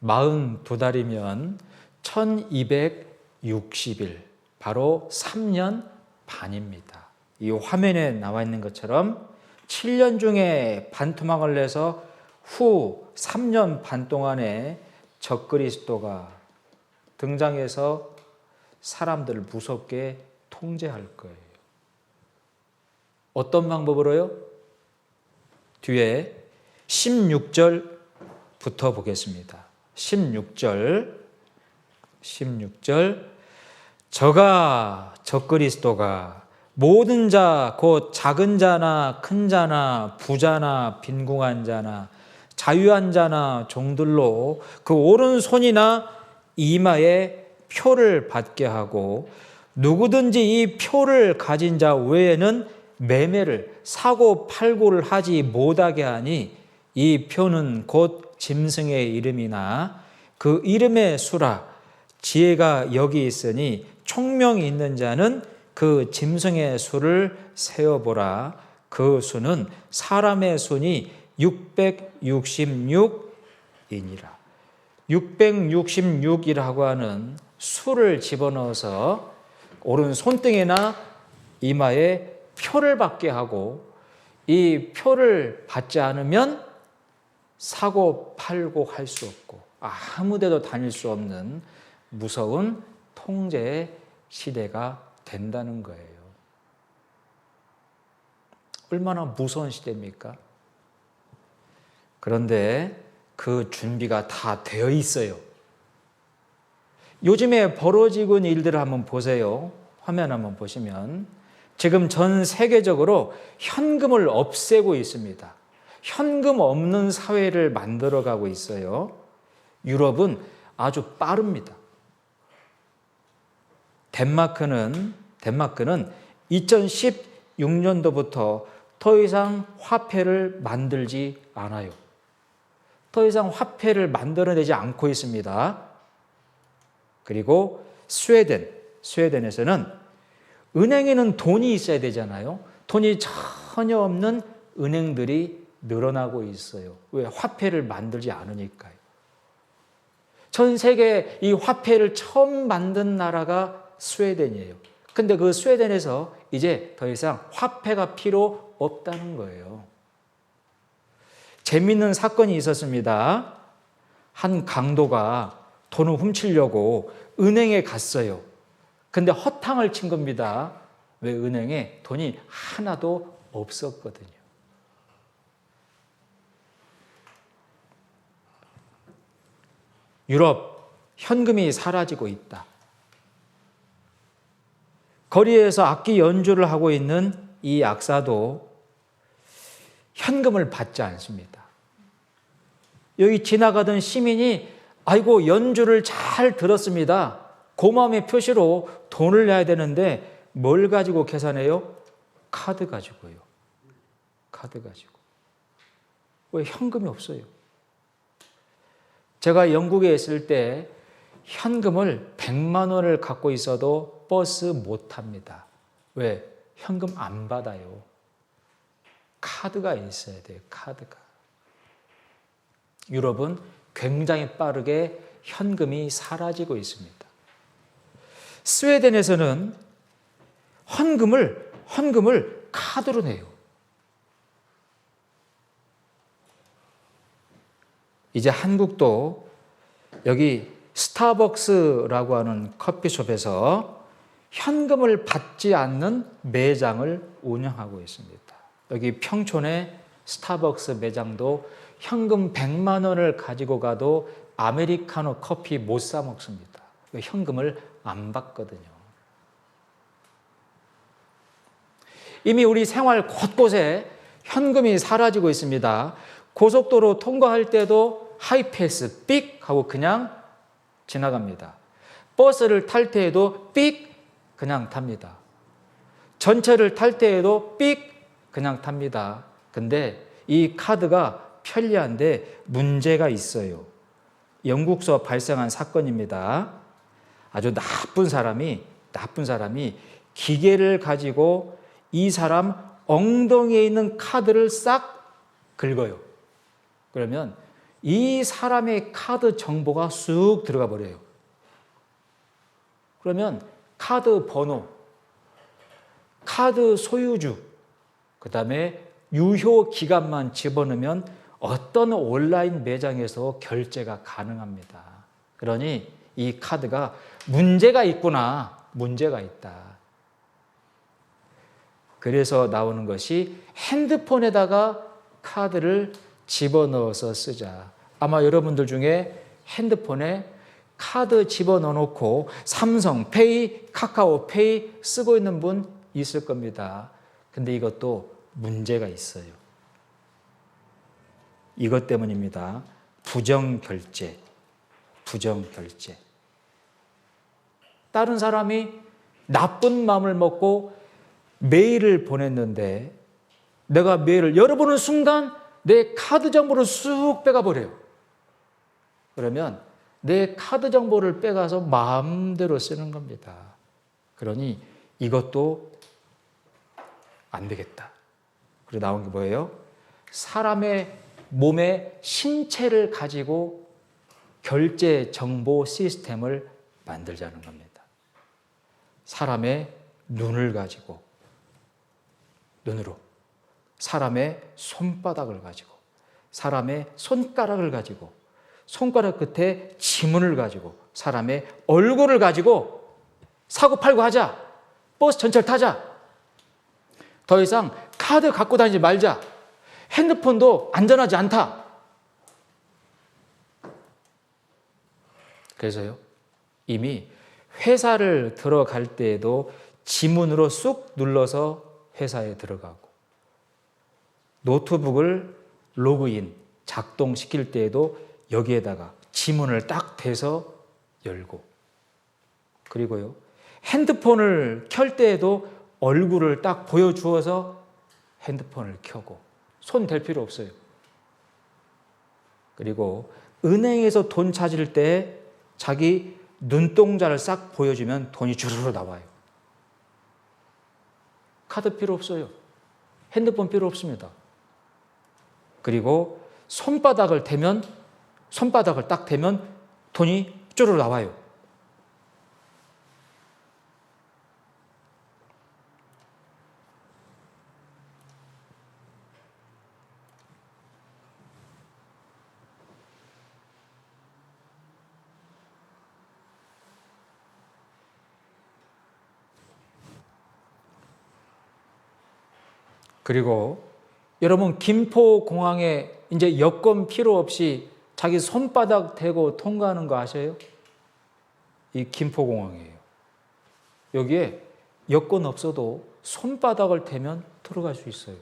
42달이면 1260일, 바로 3년 반입니다. 이 화면에 나와 있는 것처럼 7년 중에 반토막을 내서 후 3년 반 동안에 적그리스도가 등장해서 사람들을 무섭게 통제할 거예요. 어떤 방법으로요? 뒤에 16절부터 보겠습니다. 16절. 저가, 적그리스도가 모든 자, 곧 작은 자나 큰 자나 부자나 빈궁한 자나 자유한 자나 종들로 그 오른손이나 이마에 표를 받게 하고, 누구든지 이 표를 가진 자 외에는 매매를, 사고 팔고를 하지 못하게 하니, 이 표는 곧 짐승의 이름이나 그 이름의 수라. 지혜가 여기 있으니 총명이 있는 자는 그 짐승의 수를 세어보라. 그 수는 사람의 수니 666이니라. 666이라고 하는 수를 집어넣어서 오른 손등이나 이마에 표를 받게 하고, 이 표를 받지 않으면 사고 팔고 할 수 없고 아무 데도 다닐 수 없는 무서운 통제의 시대가 된다는 거예요. 얼마나 무서운 시대입니까? 그런데 그 준비가 다 되어 있어요. 요즘에 벌어지고 있는 일들을 한번 보세요. 화면 한번 보시면 지금 전 세계적으로 현금을 없애고 있습니다. 현금 없는 사회를 만들어가고 있어요. 유럽은 아주 빠릅니다. 덴마크는 2016년도부터 더 이상 화폐를 만들지 않아요. 더 이상 화폐를 만들어내지 않고 있습니다. 그리고 스웨덴에서는 은행에는 돈이 있어야 되잖아요. 돈이 전혀 없는 은행들이 늘어나고 있어요. 왜? 화폐를 만들지 않으니까요. 전 세계 이 화폐를 처음 만든 나라가 스웨덴이에요. 근데 그 스웨덴에서 이제 더 이상 화폐가 필요 없다는 거예요. 재미있는 사건이 있었습니다. 한 강도가 돈을 훔치려고 은행에 갔어요. 근데 허탕을 친 겁니다. 왜? 은행에 돈이 하나도 없었거든요. 유럽, 현금이 사라지고 있다. 거리에서 악기 연주를 하고 있는 이 악사도 현금을 받지 않습니다. 여기 지나가던 시민이 아이고 연주를 잘 들었습니다. 고마움의 표시로 돈을 내야 되는데 뭘 가지고 계산해요? 카드 가지고요. 카드 가지고. 왜? 현금이 없어요. 제가 영국에 있을 때 현금을 100만 원을 갖고 있어도 버스 못 탑니다. 왜? 현금 안 받아요. 카드가 있어야 돼요. 카드가. 유럽은 굉장히 빠르게 현금이 사라지고 있습니다. 스웨덴에서는 헌금을 카드로 내요. 이제 한국도 여기 스타벅스라고 하는 커피숍에서 현금을 받지 않는 매장을 운영하고 있습니다. 여기 평촌에 스타벅스 매장도 현금 100만 원을 가지고 가도 아메리카노 커피 못 사 먹습니다. 현금을 안 받거든요. 이미 우리 생활 곳곳에 현금이 사라지고 있습니다. 고속도로 통과할 때도 하이패스 삑 하고 그냥 지나갑니다. 버스를 탈 때에도 삑 그냥 탑니다. 전철을 탈 때에도 삑 그냥 탑니다. 근데 이 카드가 편리한데 문제가 있어요. 영국서 발생한 사건입니다. 아주 나쁜 사람이 기계를 가지고 이 사람 엉덩이에 있는 카드를 싹 긁어요. 그러면 이 사람의 카드 정보가 쑥 들어가 버려요. 그러면 카드 번호, 카드 소유주, 그 다음에 유효 기간만 집어넣으면 어떤 온라인 매장에서 결제가 가능합니다. 그러니 이 카드가 문제가 있구나, 문제가 있다. 그래서 나오는 것이 핸드폰에다가 카드를 집어넣어서 쓰자. 아마 여러분들 중에 핸드폰에 카드 집어넣어 놓고 삼성페이, 카카오페이 쓰고 있는 분 있을 겁니다. 근데 이것도 문제가 있어요. 이것 때문입니다. 부정결제. 다른 사람이 나쁜 마음을 먹고 메일을 보냈는데 내가 메일을 열어보는 순간 내 카드 정보를 쑥 빼가버려요. 그러면 내 카드 정보를 빼가서 마음대로 쓰는 겁니다. 그러니 이것도 안 되겠다. 그리고 나온 게 뭐예요? 사람의 몸의 신체를 가지고 결제 정보 시스템을 만들자는 겁니다. 사람의 눈을 가지고, 눈으로, 사람의 손바닥을 가지고, 사람의 손가락을 가지고, 손가락 끝에 지문을 가지고 사람의 얼굴을 가지고 사고팔고 하자. 버스 전철 타자. 더 이상 카드 갖고 다니지 말자. 핸드폰도 안전하지 않다. 그래서요, 이미 회사를 들어갈 때에도 지문으로 쑥 눌러서 회사에 들어가고, 노트북을 로그인, 작동시킬 때에도 여기에다가 지문을 딱 대서 열고, 그리고요, 핸드폰을 켤 때에도 얼굴을 딱 보여주어서 핸드폰을 켜고, 손 댈 필요 없어요. 그리고 은행에서 돈 찾을 때 자기 눈동자를 싹 보여주면 돈이 주르르 나와요. 카드 필요 없어요. 핸드폰 필요 없습니다. 그리고 손바닥을 딱 대면 돈이 주르르 나와요. 그리고 여러분, 김포공항에 이제 여권 필요 없이 자기 손바닥 대고 통과하는 거 아세요? 이 김포공항이에요. 여기에 여권 없어도 손바닥을 대면 들어갈 수 있어요.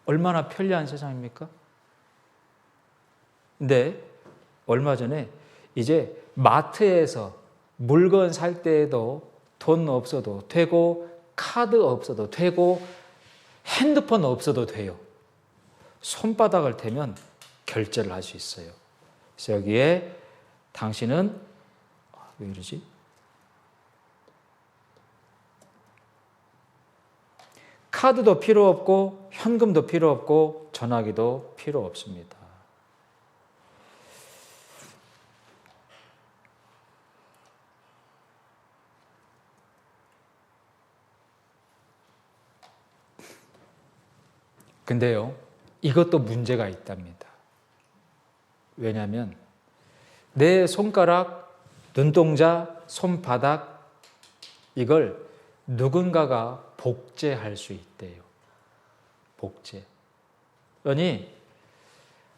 얼마나 편리한 세상입니까? 근데 얼마 전에 이제 마트에서 물건 살 때에도 돈 없어도 되고, 카드 없어도 되고, 핸드폰 없어도 돼요. 손바닥을 대면 결제를 할 수 있어요. 그래서 여기에 당신은 왜 이러지? 카드도 필요 없고, 현금도 필요 없고, 전화기도 필요 없습니다. 근데요, 이것도 문제가 있답니다. 왜냐하면 내 손가락, 눈동자, 손바닥, 이걸 누군가가 복제할 수 있대요. 복제. 그러니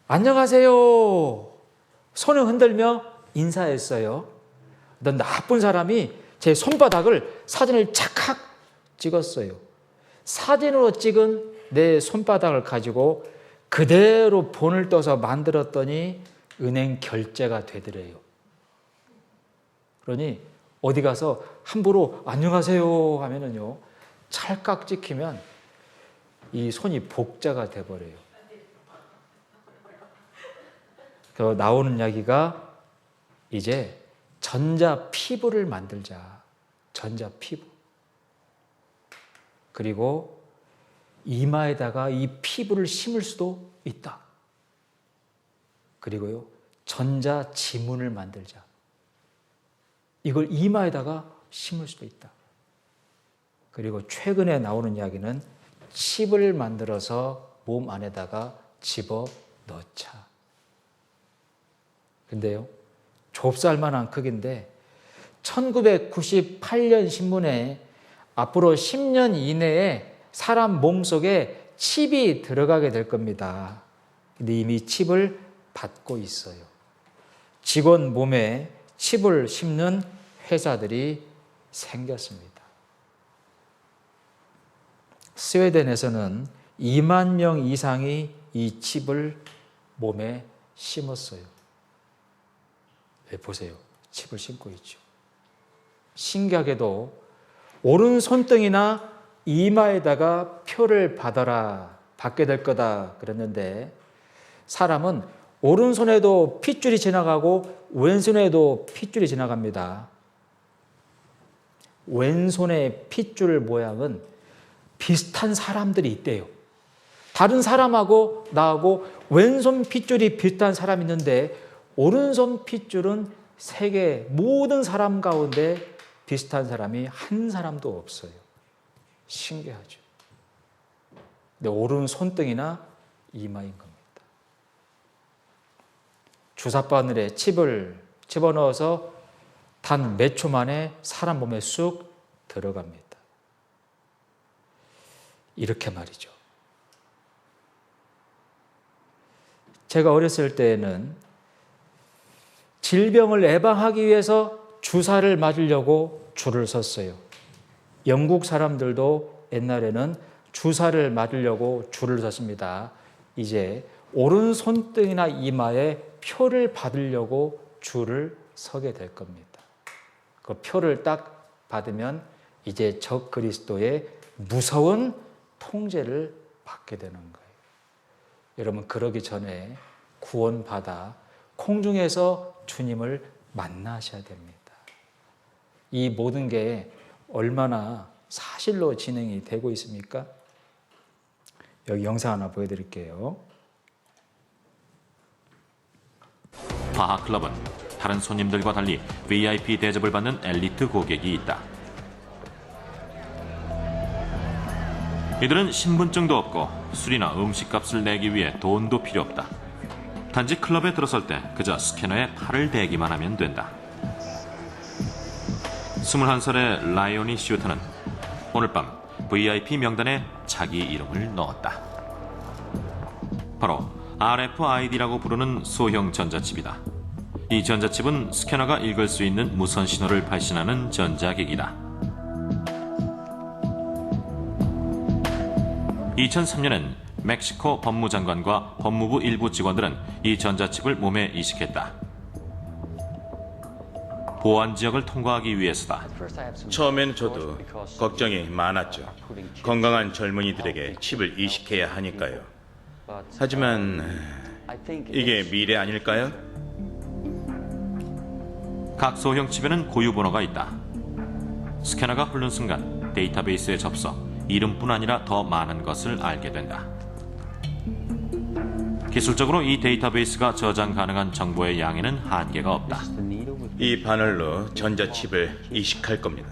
안녕하세요 손을 흔들며 인사했어요. 어떤 나쁜 사람이 제 손바닥을 사진을 착각 찍었어요. 사진으로 찍은 내 손바닥을 가지고 그대로 본을 떠서 만들었더니 은행 결제가 되더래요. 그러니 어디 가서 함부로 안녕하세요 하면은요, 찰칵 찍히면 이 손이 복제가 돼버려요. 그래서 나오는 이야기가 이제 전자피부를 만들자. 전자피부. 그리고 이마에다가 이 피부를 심을 수도 있다. 그리고요, 전자지문을 만들자. 이걸 이마에다가 심을 수도 있다. 그리고 최근에 나오는 이야기는 칩을 만들어서 몸 안에다가 집어 넣자. 근데요, 좁쌀만한 크기인데 1998년 신문에 앞으로 10년 이내에 사람 몸속에 칩이 들어가게 될 겁니다. 근데 이미 칩을 받고 있어요. 직원 몸에 칩을 심는 회사들이 생겼습니다. 스웨덴에서는 2만 명 이상이 이 칩을 몸에 심었어요. 네, 보세요. 칩을 심고 있죠. 신기하게도 오른손등이나 이마에다가 표를 받아라, 받게 될 거다 그랬는데, 사람은 오른손에도 핏줄이 지나가고 왼손에도 핏줄이 지나갑니다. 왼손의 핏줄 모양은 비슷한 사람들이 있대요. 다른 사람하고 나하고 왼손 핏줄이 비슷한 사람이 있는데, 오른손 핏줄은 세계 모든 사람 가운데 비슷한 사람이 한 사람도 없어요. 신기하죠. 근데 오른 손등이나 이마인 겁니다. 주사바늘에 칩을 집어넣어서 단 몇 초 만에 사람 몸에 쑥 들어갑니다. 이렇게 말이죠. 제가 어렸을 때에는 질병을 예방하기 위해서 주사를 맞으려고 줄을 섰어요. 영국 사람들도 옛날에는 주사를 맞으려고 줄을 섰습니다. 이제 오른손등이나 이마에 표를 받으려고 줄을 서게 될 겁니다. 그 표를 딱 받으면 이제 적 그리스도의 무서운 통제를 받게 되는 거예요. 여러분, 그러기 전에 구원받아空중에서 주님을 만나셔야 됩니다. 이 모든 게 얼마나 사실로 진행이 되고 있습니까? 여기 영상 하나 보여드릴게요. 바하클럽은 다른 손님들과 달리 VIP 대접을 받는 엘리트 고객이 있다. 이들은 신분증도 없고 술이나 음식값을 내기 위해 돈도 필요 없다. 단지 클럽에 들어설 때 그저 스캐너에 팔을 대기만 하면 된다. 21살의 라이오니 슈터는 오늘 밤 VIP 명단에 자기 이름을 넣었다. 바로 RFID라고 부르는 소형 전자칩이다. 이 전자칩은 스캐너가 읽을 수 있는 무선 신호를 발신하는 전자기기다. 2003년엔 멕시코 법무장관과 법무부 일부 직원들은 이 전자칩을 몸에 이식했다. 보안 지역을 통과하기 위해서다. 처음엔 저도 걱정이 많았죠. 건강한 젊은이들에게 칩을 이식해야 하니까요. 하지만 이게 미래 아닐까요? 각 소형 칩에는 고유 번호가 있다. 스캐너가 흐른 순간 데이터베이스에 접속, 이름뿐 아니라 더 많은 것을 알게 된다. 기술적으로 이 데이터베이스가 저장 가능한 정보의 양에는 한계가 없다. 이 바늘로 전자칩을 이식할 겁니다.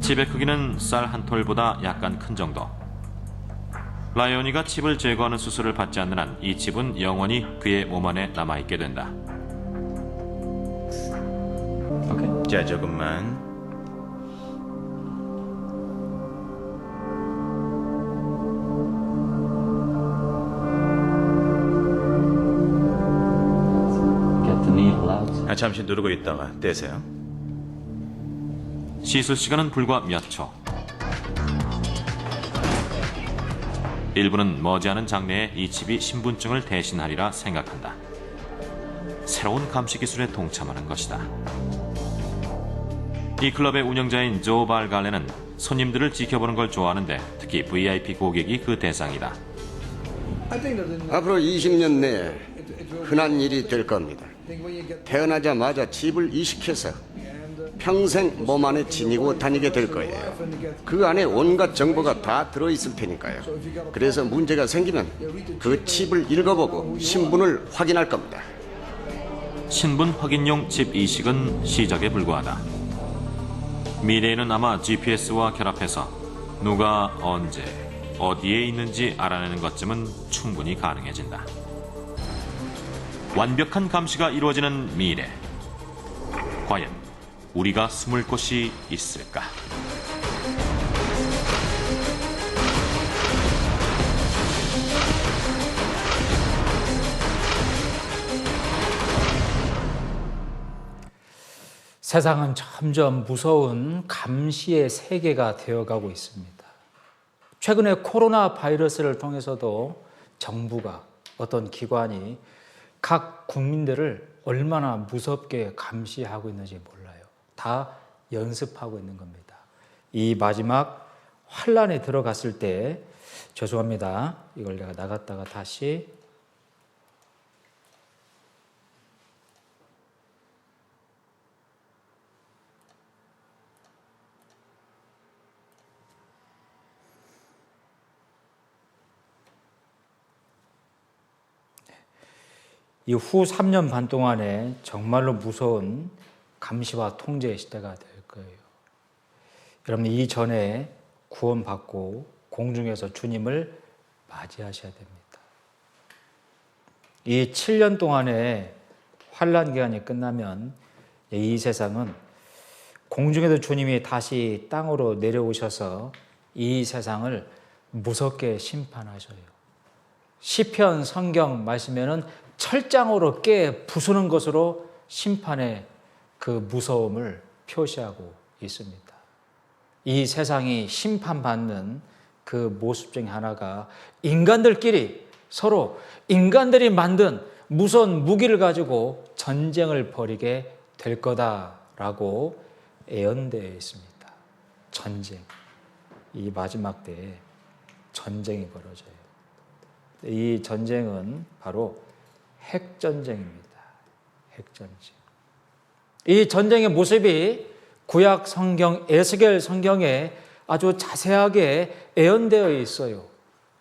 칩의 크기는 쌀 한 톨보다 약간 큰 정도. 라이오니가 칩을 제거하는 수술을 받지 않는 한 이 칩은 영원히 그의 몸 안에 남아있게 된다. 자, 조금만. 잠시 누르고 있다가 떼세요. 시술 시간은 불과 몇 초. 일부는 머지않은 장래에 이 칩이 신분증을 대신하리라 생각한다. 새로운 감시 기술에 동참하는 것이다. 이 클럽의 운영자인 조 발갈레는 손님들을 지켜보는 걸 좋아하는데 특히 VIP 고객이 그 대상이다. 앞으로 20년 내에 흔한 일이 될 겁니다. 태어나자마자 칩을 이식해서 평생 몸 안에 지니고 다니게 될 거예요. 그 안에 온갖 정보가 다 들어있을 테니까요. 그래서 문제가 생기면 그 칩을 읽어보고 신분을 확인할 겁니다. 신분 확인용 칩 이식은 시작에 불과하다. 미래에는 아마 GPS와 결합해서 누가 언제 어디에 있는지 알아내는 것쯤은 충분히 가능해진다. 완벽한 감시가 이루어지는 미래. 과연 우리가 숨을 곳이 있을까? 세상은 점점 무서운 감시의 세계가 되어가고 있습니다. 최근에 코로나 바이러스를 통해서도 정부가 어떤 기관이 각 국민들을 얼마나 무섭게 감시하고 있는지 몰라요. 다 연습하고 있는 겁니다. 이 마지막 환란에 들어갔을 때, 죄송합니다. 이걸 내가 나갔다가 다시 이 후 3년 반 동안에 정말로 무서운 감시와 통제의 시대가 될 거예요. 여러분, 이전에 구원받고 공중에서 주님을 맞이하셔야 됩니다. 이 7년 동안에 환란 기간이 끝나면 이 세상은 공중에도 주님이 다시 땅으로 내려오셔서 이 세상을 무섭게 심판하셔요. 시편 성경 말씀에는 철장으로 깨 부수는 것으로 심판의 그 무서움을 표시하고 있습니다. 이 세상이 심판받는 그 모습 중에 하나가 인간들끼리 서로 인간들이 만든 무서운 무기를 가지고 전쟁을 벌이게 될 거다라고 예언되어 있습니다. 전쟁. 이 마지막 때에 전쟁이 벌어져요. 이 전쟁은 바로 핵전쟁입니다. 핵전쟁. 이 전쟁의 모습이 구약 성경 에스겔 성경에 아주 자세하게 예언되어 있어요.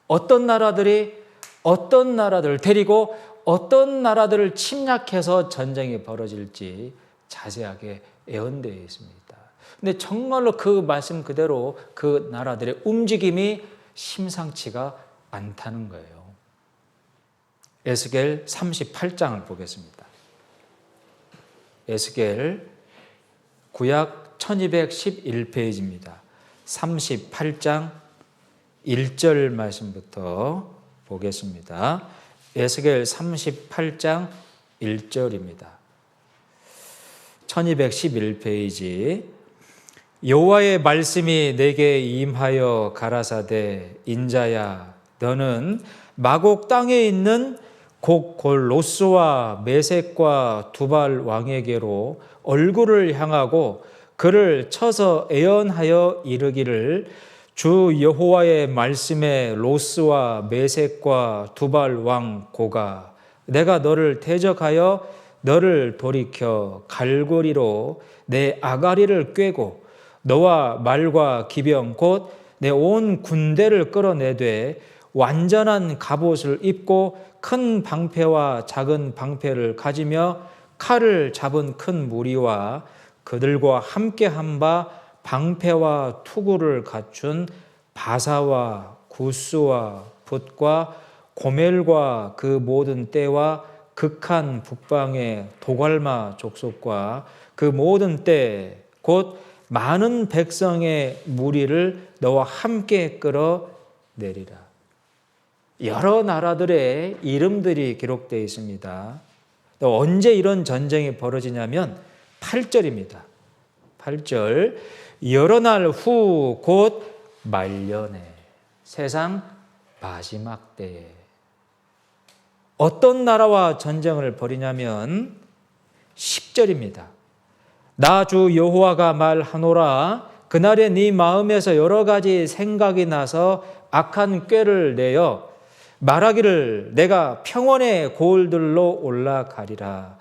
어떤 나라들이 어떤 나라들을 데리고 어떤 나라들을 침략해서 전쟁이 벌어질지 자세하게 예언되어 있습니다. 근데 정말로 그 말씀 그대로 그 나라들의 움직임이 심상치가 않다는 거예요. 에스겔 38장을 보겠습니다. 에스겔 구약 1211페이지입니다. 38장 1절 말씀부터 보겠습니다. 에스겔 38장 1절입니다. 1211페이지. 여호와의 말씀이 내게 임하여 가라사대 인자야 너는 마곡 땅에 있는 곡골 로스와 메섹과 두발 왕에게로 얼굴을 향하고 그를 쳐서 애언하여 이르기를 주 여호와의 말씀에 로스와 메섹과 두발 왕 고가 내가 너를 대적하여 너를 돌이켜 갈고리로 내 아가리를 꿰고 너와 말과 기병 곧 내 온 군대를 끌어내되 완전한 갑옷을 입고 큰 방패와 작은 방패를 가지며 칼을 잡은 큰 무리와 그들과 함께한 바 방패와 투구를 갖춘 바사와 구스와 붓과 고멜과 그 모든 떼와 극한 북방의 도갈마 족속과 그 모든 떼 곧 많은 백성의 무리를 너와 함께 끌어내리라. 여러 나라들의 이름들이 기록되어 있습니다. 언제 이런 전쟁이 벌어지냐면 8절입니다. 8절 여러 날 후 곧 말년에 세상 마지막 때에 어떤 나라와 전쟁을 벌이냐면 10절입니다. 나 주 여호와가 말하노라 그날에 네 마음에서 여러 가지 생각이 나서 악한 꾀를 내어 말하기를 내가 평원의 고을들로 올라가리라.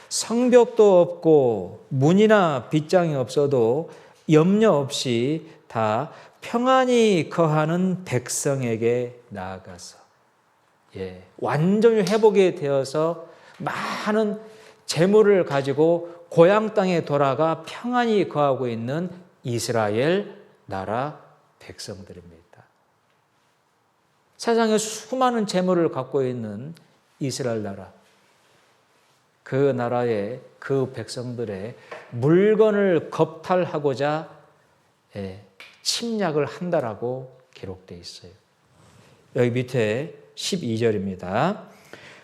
성벽도 없고 문이나 빗장이 없어도 염려 없이 다 평안히 거하는 백성에게 나아가서 완전히 회복이 되어서 많은 재물을 가지고 고향 땅에 돌아가 평안히 거하고 있는 이스라엘 나라 백성들입니다. 세상에 수많은 재물을 갖고 있는 이스라엘 나라, 그 나라의 그 백성들의 물건을 겁탈하고자 침략을 한다라고 기록되어 있어요. 여기 밑에 12절입니다.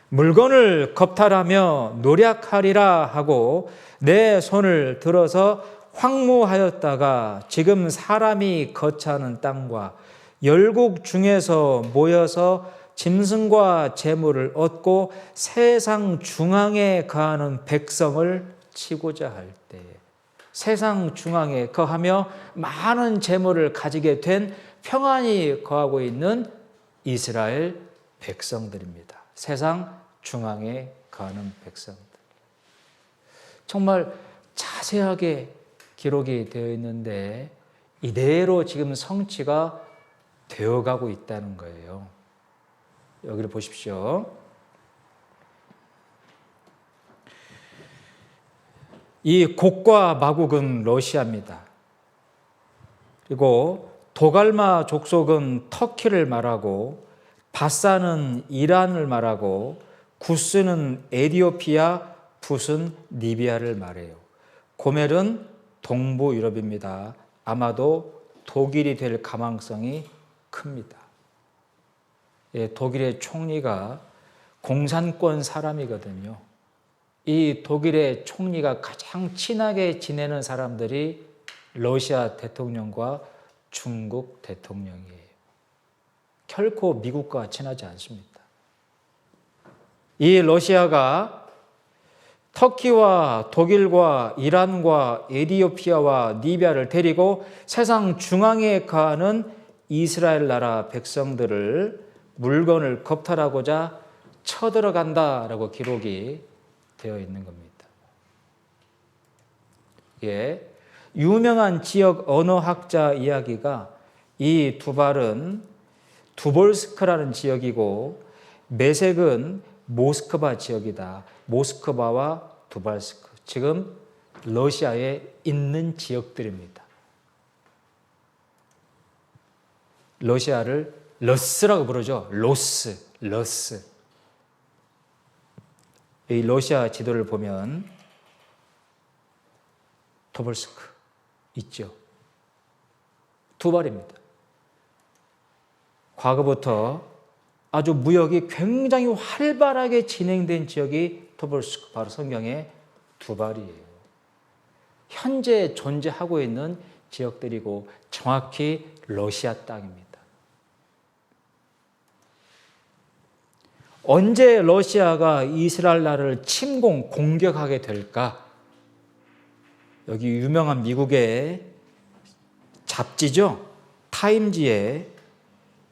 물건을 겁탈하며 노략하리라 하고 내 손을 들어서 황무하였다가 지금 사람이 거처하는 땅과 열국 중에서 모여서 짐승과 재물을 얻고 세상 중앙에 거하는 백성을 치고자 할 때 세상 중앙에 거하며 많은 재물을 가지게 된 평안히 거하고 있는 이스라엘 백성들입니다. 세상 중앙에 거하는 백성들. 정말 자세하게 기록이 되어 있는데 이대로 지금 성취가 되어가고 있다는 거예요. 여기를 보십시오. 이 곡과 마곡은 러시아입니다. 그리고 도갈마 족속은 터키를 말하고 바사는 이란을 말하고 구스는 에티오피아 붓은 리비아를 말해요. 고멜은 동부 유럽입니다. 아마도 독일이 될 가망성이 큽니다. 예, 독일의 총리가 공산권 사람이거든요. 이 독일의 총리가 가장 친하게 지내는 사람들이 러시아 대통령과 중국 대통령이에요. 결코 미국과 친하지 않습니다. 이 러시아가 터키와 독일과 이란과 에티오피아와 리비아를 데리고 세상 중앙에 가는 이스라엘 나라 백성들을 물건을 겁탈하고자 쳐들어간다라고 기록이 되어 있는 겁니다. 예, 유명한 지역 언어학자 이야기가 이 두발은 두볼스크라는 지역이고 메색은 모스크바 지역이다. 모스크바와 두발스크, 지금 러시아에 있는 지역들입니다. 러시아를 러스라고 부르죠. 러스. 이 러시아 지도를 보면 토벌스크 있죠. 두발입니다. 과거부터 아주 무역이 굉장히 활발하게 진행된 지역이 토벌스크, 바로 성경의 두발이에요. 현재 존재하고 있는 지역들이고 정확히 러시아 땅입니다. 언제 러시아가 이스라엘 나라를 공격하게 될까? 여기 유명한 미국의 잡지죠. 타임지에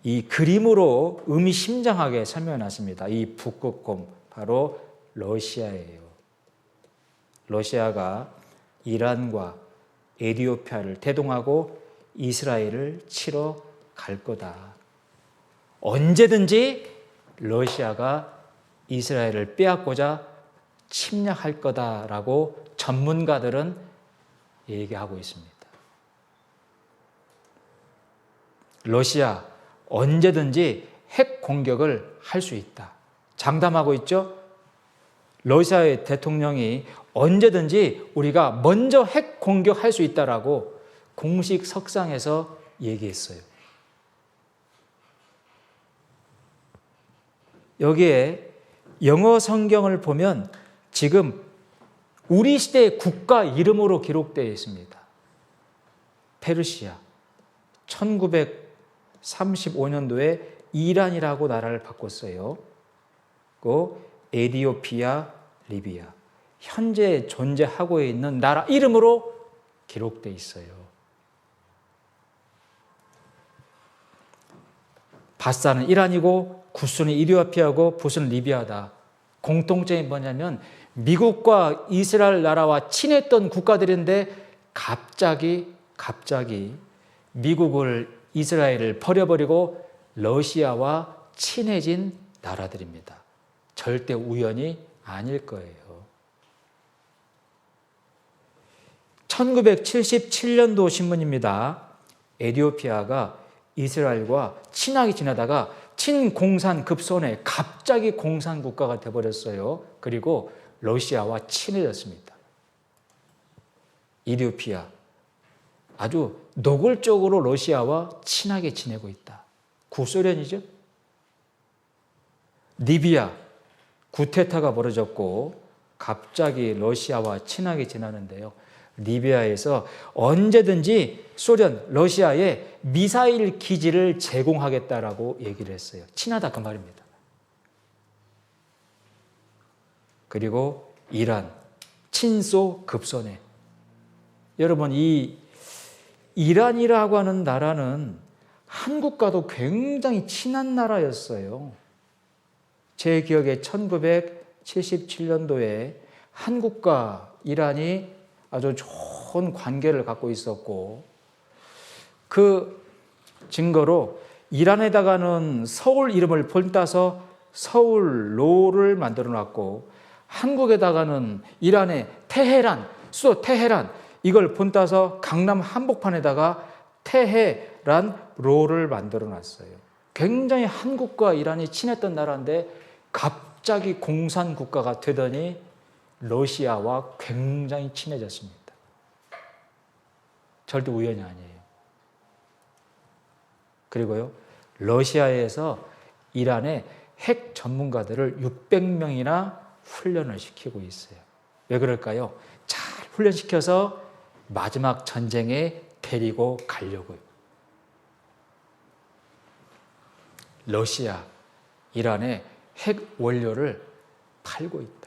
이 그림으로 의미심장하게 설명해놨습니다. 이 북극곰, 바로 러시아예요. 러시아가 이란과 에티오피아를 대동하고 이스라엘을 치러 갈 거다. 언제든지 러시아가 이스라엘을 빼앗고자 침략할 거다라고 전문가들은 얘기하고 있습니다. 러시아 언제든지 핵 공격을 할 수 있다. 장담하고 있죠? 러시아의 대통령이 언제든지 우리가 먼저 핵 공격할 수 있다라고 공식 석상에서 얘기했어요. 여기에 영어 성경을 보면 지금 우리 시대의 국가 이름으로 기록되어 있습니다. 페르시아, 1935년도에 이란이라고 나라를 바꿨어요. 그 에티오피아, 리비아, 현재 존재하고 있는 나라 이름으로 기록되어 있어요. 바사는 이란이고 구스는 에티오피아고 붓은 리비아다. 공통점이 뭐냐면 미국과 이스라엘 나라와 친했던 국가들인데 갑자기 미국을 이스라엘을 버려버리고 러시아와 친해진 나라들입니다. 절대 우연이 아닐 거예요. 1977년도 신문입니다. 에티오피아가 이스라엘과 친하게 지내다가 친공산급선에 갑자기 공산국가가 되어버렸어요. 그리고 러시아와 친해졌습니다. 에티오피아 아주 노골적으로 러시아와 친하게 지내고 있다. 구소련이죠. 리비아 구테타가 벌어졌고 갑자기 러시아와 친하게 지내는데요. 리비아에서 언제든지 소련, 러시아에 미사일 기지를 제공하겠다라고 얘기를 했어요. 친하다 그 말입니다. 그리고 이란, 친소 급선회. 여러분, 이 이란이라고 하는 나라는 한국과도 굉장히 친한 나라였어요. 제 기억에 1977년도에 한국과 이란이 아주 좋은 관계를 갖고 있었고, 그 증거로 이란에다가는 서울 이름을 본따서 서울로를 만들어 놨고, 한국에다가는 이란의 테헤란, 수도 테헤란, 이걸 본따서 강남 한복판에다가 테헤란로를 만들어 놨어요. 굉장히 한국과 이란이 친했던 나라인데 갑자기 공산국가가 되더니 러시아와 굉장히 친해졌습니다. 절대 우연이 아니에요. 그리고요, 러시아에서 이란의 핵 전문가들을 600명이나 훈련을 시키고 있어요. 왜 그럴까요? 잘 훈련시켜서 마지막 전쟁에 데리고 가려고요. 러시아, 이란의 핵 원료를 팔고 있다.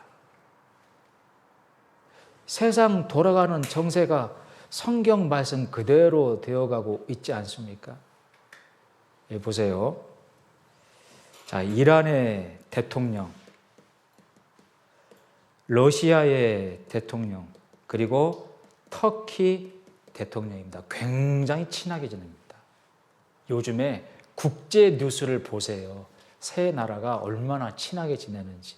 세상 돌아가는 정세가 성경 말씀 그대로 되어가고 있지 않습니까? 예, 보세요. 자, 이란의 대통령, 러시아의 대통령, 그리고 터키 대통령입니다. 굉장히 친하게 지냅니다. 요즘에 국제 뉴스를 보세요. 세 나라가 얼마나 친하게 지내는지.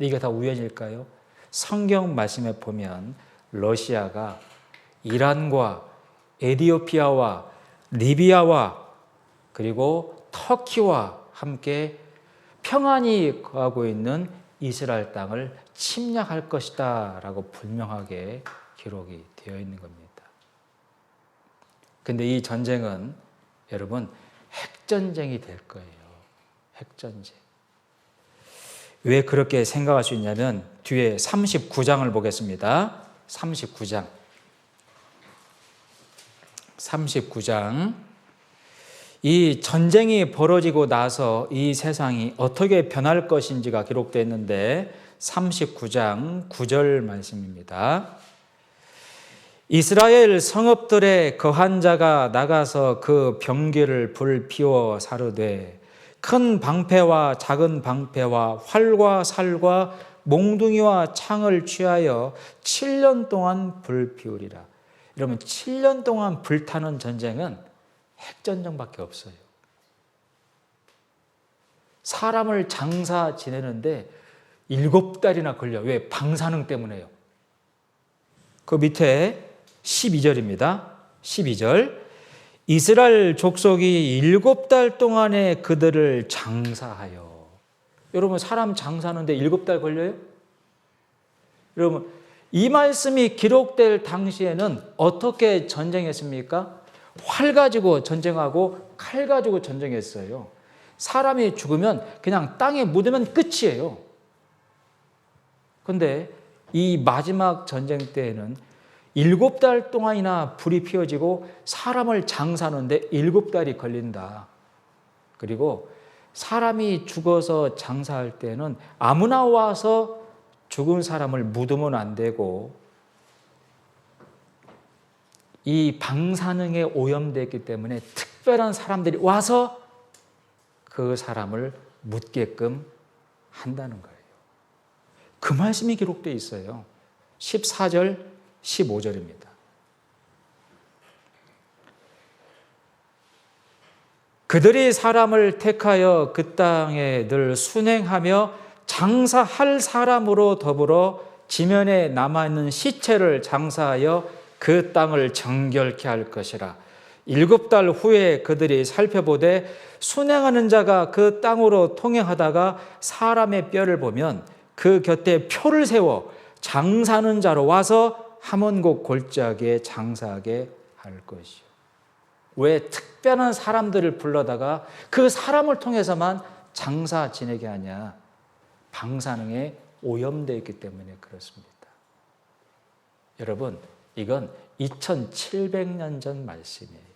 이게 다 우연일까요? 성경 말씀에 보면 러시아가 이란과 에티오피아와 리비아와 그리고 터키와 함께 평안히 거하고 있는 이스라엘 땅을 침략할 것이다 라고 분명하게 기록이 되어 있는 겁니다. 근데 이 전쟁은 여러분 핵전쟁이 될 거예요. 핵전쟁. 왜 그렇게 생각할 수 있냐면 뒤에 39장을 보겠습니다. 39장. 이 전쟁이 벌어지고 나서 이 세상이 어떻게 변할 것인지가 기록되어 있는데 39장 9절 말씀입니다. 이스라엘 성읍들에 거한 자가 나가서 그 병기를 불피워 사르되 큰 방패와 작은 방패와 활과 살과 몽둥이와 창을 취하여 7년 동안 불피우리라. 여러분 7년 동안 불타는 전쟁은 핵전쟁밖에 없어요. 사람을 장사 지내는데 7달이나 걸려. 왜? 방사능 때문에요. 그 밑에 12절입니다. 12절. 이스라엘 족속이 7달 동안에 그들을 장사하여. 여러분 사람 장사하는데 7달 걸려요? 여러분 이 말씀이 기록될 당시에는 어떻게 전쟁했습니까? 활 가지고 전쟁하고 칼 가지고 전쟁했어요. 사람이 죽으면 그냥 땅에 묻으면 끝이에요. 그런데 이 마지막 전쟁 때에는 7달 동안이나 불이 피워지고 사람을 장사하는데 7달이 걸린다. 그리고 사람이 죽어서 장사할 때는 아무나 와서 죽은 사람을 묻으면 안 되고 이 방사능에 오염됐기 때문에 특별한 사람들이 와서 그 사람을 묻게끔 한다는 거예요. 그 말씀이 기록되어 있어요. 14절, 15절입니다. 그들이 사람을 택하여 그 땅에 늘 순행하며 장사할 사람으로 더불어 지면에 남아있는 시체를 장사하여 그 땅을 정결케 할 것이라. 7달 후에 그들이 살펴보되 순행하는 자가 그 땅으로 통행하다가 사람의 뼈를 보면 그 곁에 표를 세워 장사하는 자로 와서 하몬곡 골짜기에 장사하게 할 것이요. 왜 특별한 사람들을 불러다가 그 사람을 통해서만 장사 지내게 하냐? 방사능에 오염되어 있기 때문에 그렇습니다. 여러분, 이건 2700년 전 말씀이에요.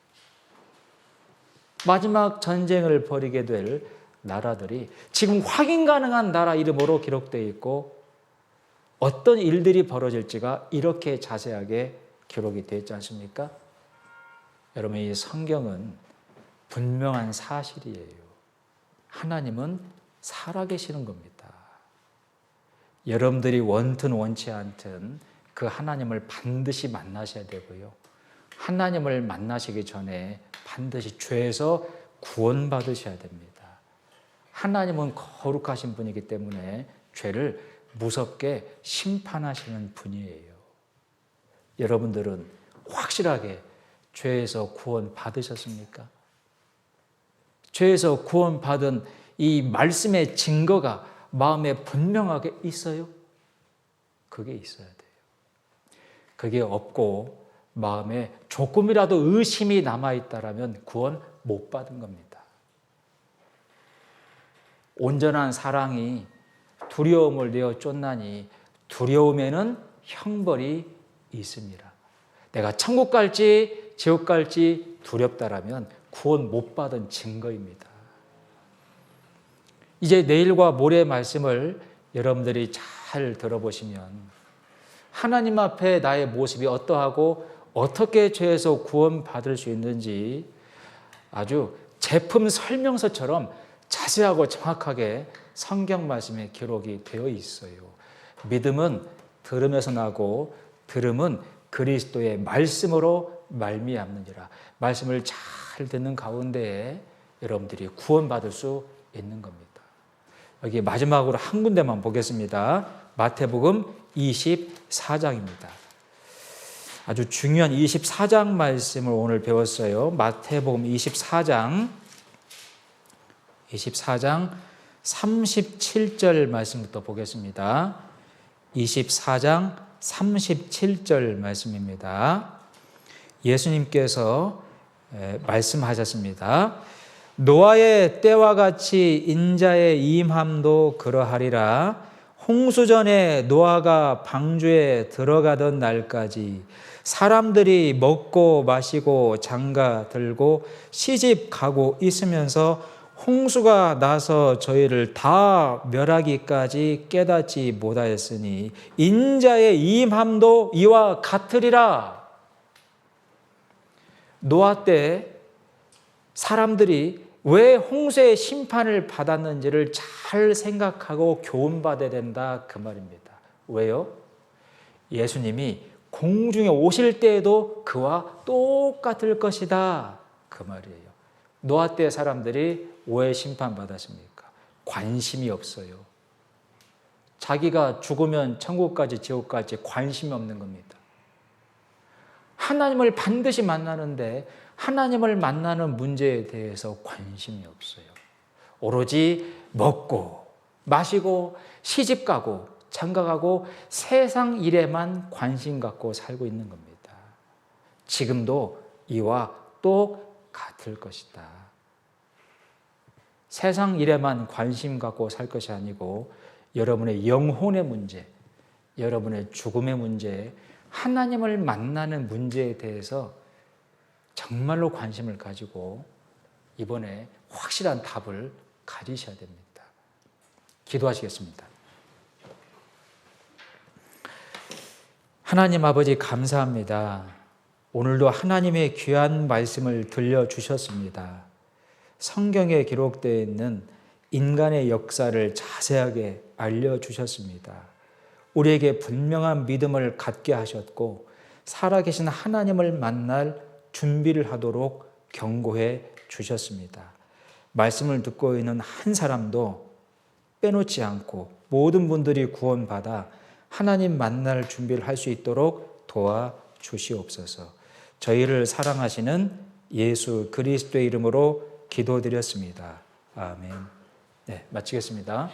마지막 전쟁을 벌이게 될 나라들이 지금 확인 가능한 나라 이름으로 기록되어 있고 어떤 일들이 벌어질지가 이렇게 자세하게 기록이 되어 있지 않습니까? 여러분, 이 성경은 분명한 사실이에요. 하나님은 살아계시는 겁니다. 여러분들이 원든 원치 않든 그 하나님을 반드시 만나셔야 되고요. 하나님을 만나시기 전에 반드시 죄에서 구원받으셔야 됩니다. 하나님은 거룩하신 분이기 때문에 죄를 무섭게 심판하시는 분이에요. 여러분들은 확실하게 죄에서 구원 받으셨습니까? 죄에서 구원 받은 이 말씀의 증거가 마음에 분명하게 있어요? 그게 있어야 돼요. 그게 없고 마음에 조금이라도 의심이 남아있다라면 구원 못 받은 겁니다. 온전한 사랑이 두려움을 내어 쫓나니 두려움에는 형벌이 있습니다. 내가 천국 갈지 지옥 갈지 두렵다라면 구원 못 받은 증거입니다. 이제 내일과 모레의 말씀을 여러분들이 잘 들어보시면 하나님 앞에 나의 모습이 어떠하고 어떻게 죄에서 구원받을 수 있는지 아주 제품 설명서처럼 자세하고 정확하게 성경 말씀에 기록이 되어 있어요. 믿음은 들음에서 나고 들음은 그리스도의 말씀으로 말미암느니라. 말씀을 잘 듣는 가운데에 여러분들이 구원받을 수 있는 겁니다. 여기 마지막으로 한 군데만 보겠습니다. 마태복음 24장입니다. 아주 중요한 24장 말씀을 오늘 배웠어요. 마태복음 24장 37절 말씀부터 보겠습니다. 24장 37절 말씀입니다. 예수님께서 말씀하셨습니다. 노아의 때와 같이 인자의 임함도 그러하리라. 홍수전에 노아가 방주에 들어가던 날까지 사람들이 먹고 마시고 장가 들고 시집 가고 있으면서 홍수가 나서 저희를 다 멸하기까지 깨닫지 못하였으니 인자의 임함도 이와 같으리라. 노아 때 사람들이 왜 홍수의 심판을 받았는지를 잘 생각하고 교훈받아야 된다 그 말입니다. 왜요? 예수님이 공중에 오실 때에도 그와 똑같을 것이다 그 말이에요. 노아 때 사람들이 왜 심판받았습니까? 관심이 없어요. 자기가 죽으면 천국 갈지 지옥 갈지 관심이 없는 겁니다. 하나님을 반드시 만나는데 하나님을 만나는 문제에 대해서 관심이 없어요. 오로지 먹고 마시고 시집가고 장가가고 세상 일에만 관심 갖고 살고 있는 겁니다. 지금도 이와 똑같을 것이다. 세상 일에만 관심 갖고 살 것이 아니고 여러분의 영혼의 문제, 여러분의 죽음의 문제, 하나님을 만나는 문제에 대해서 정말로 관심을 가지고 이번에 확실한 답을 가지셔야 됩니다. 기도하시겠습니다. 하나님 아버지 감사합니다. 오늘도 하나님의 귀한 말씀을 들려주셨습니다. 성경에 기록되어 있는 인간의 역사를 자세하게 알려주셨습니다. 우리에게 분명한 믿음을 갖게 하셨고 살아계신 하나님을 만날 준비를 하도록 경고해 주셨습니다. 말씀을 듣고 있는 한 사람도 빼놓지 않고 모든 분들이 구원받아 하나님 만날 준비를 할 수 있도록 도와주시옵소서. 저희를 사랑하시는 예수 그리스도의 이름으로 기도드렸습니다. 아멘. 네, 마치겠습니다.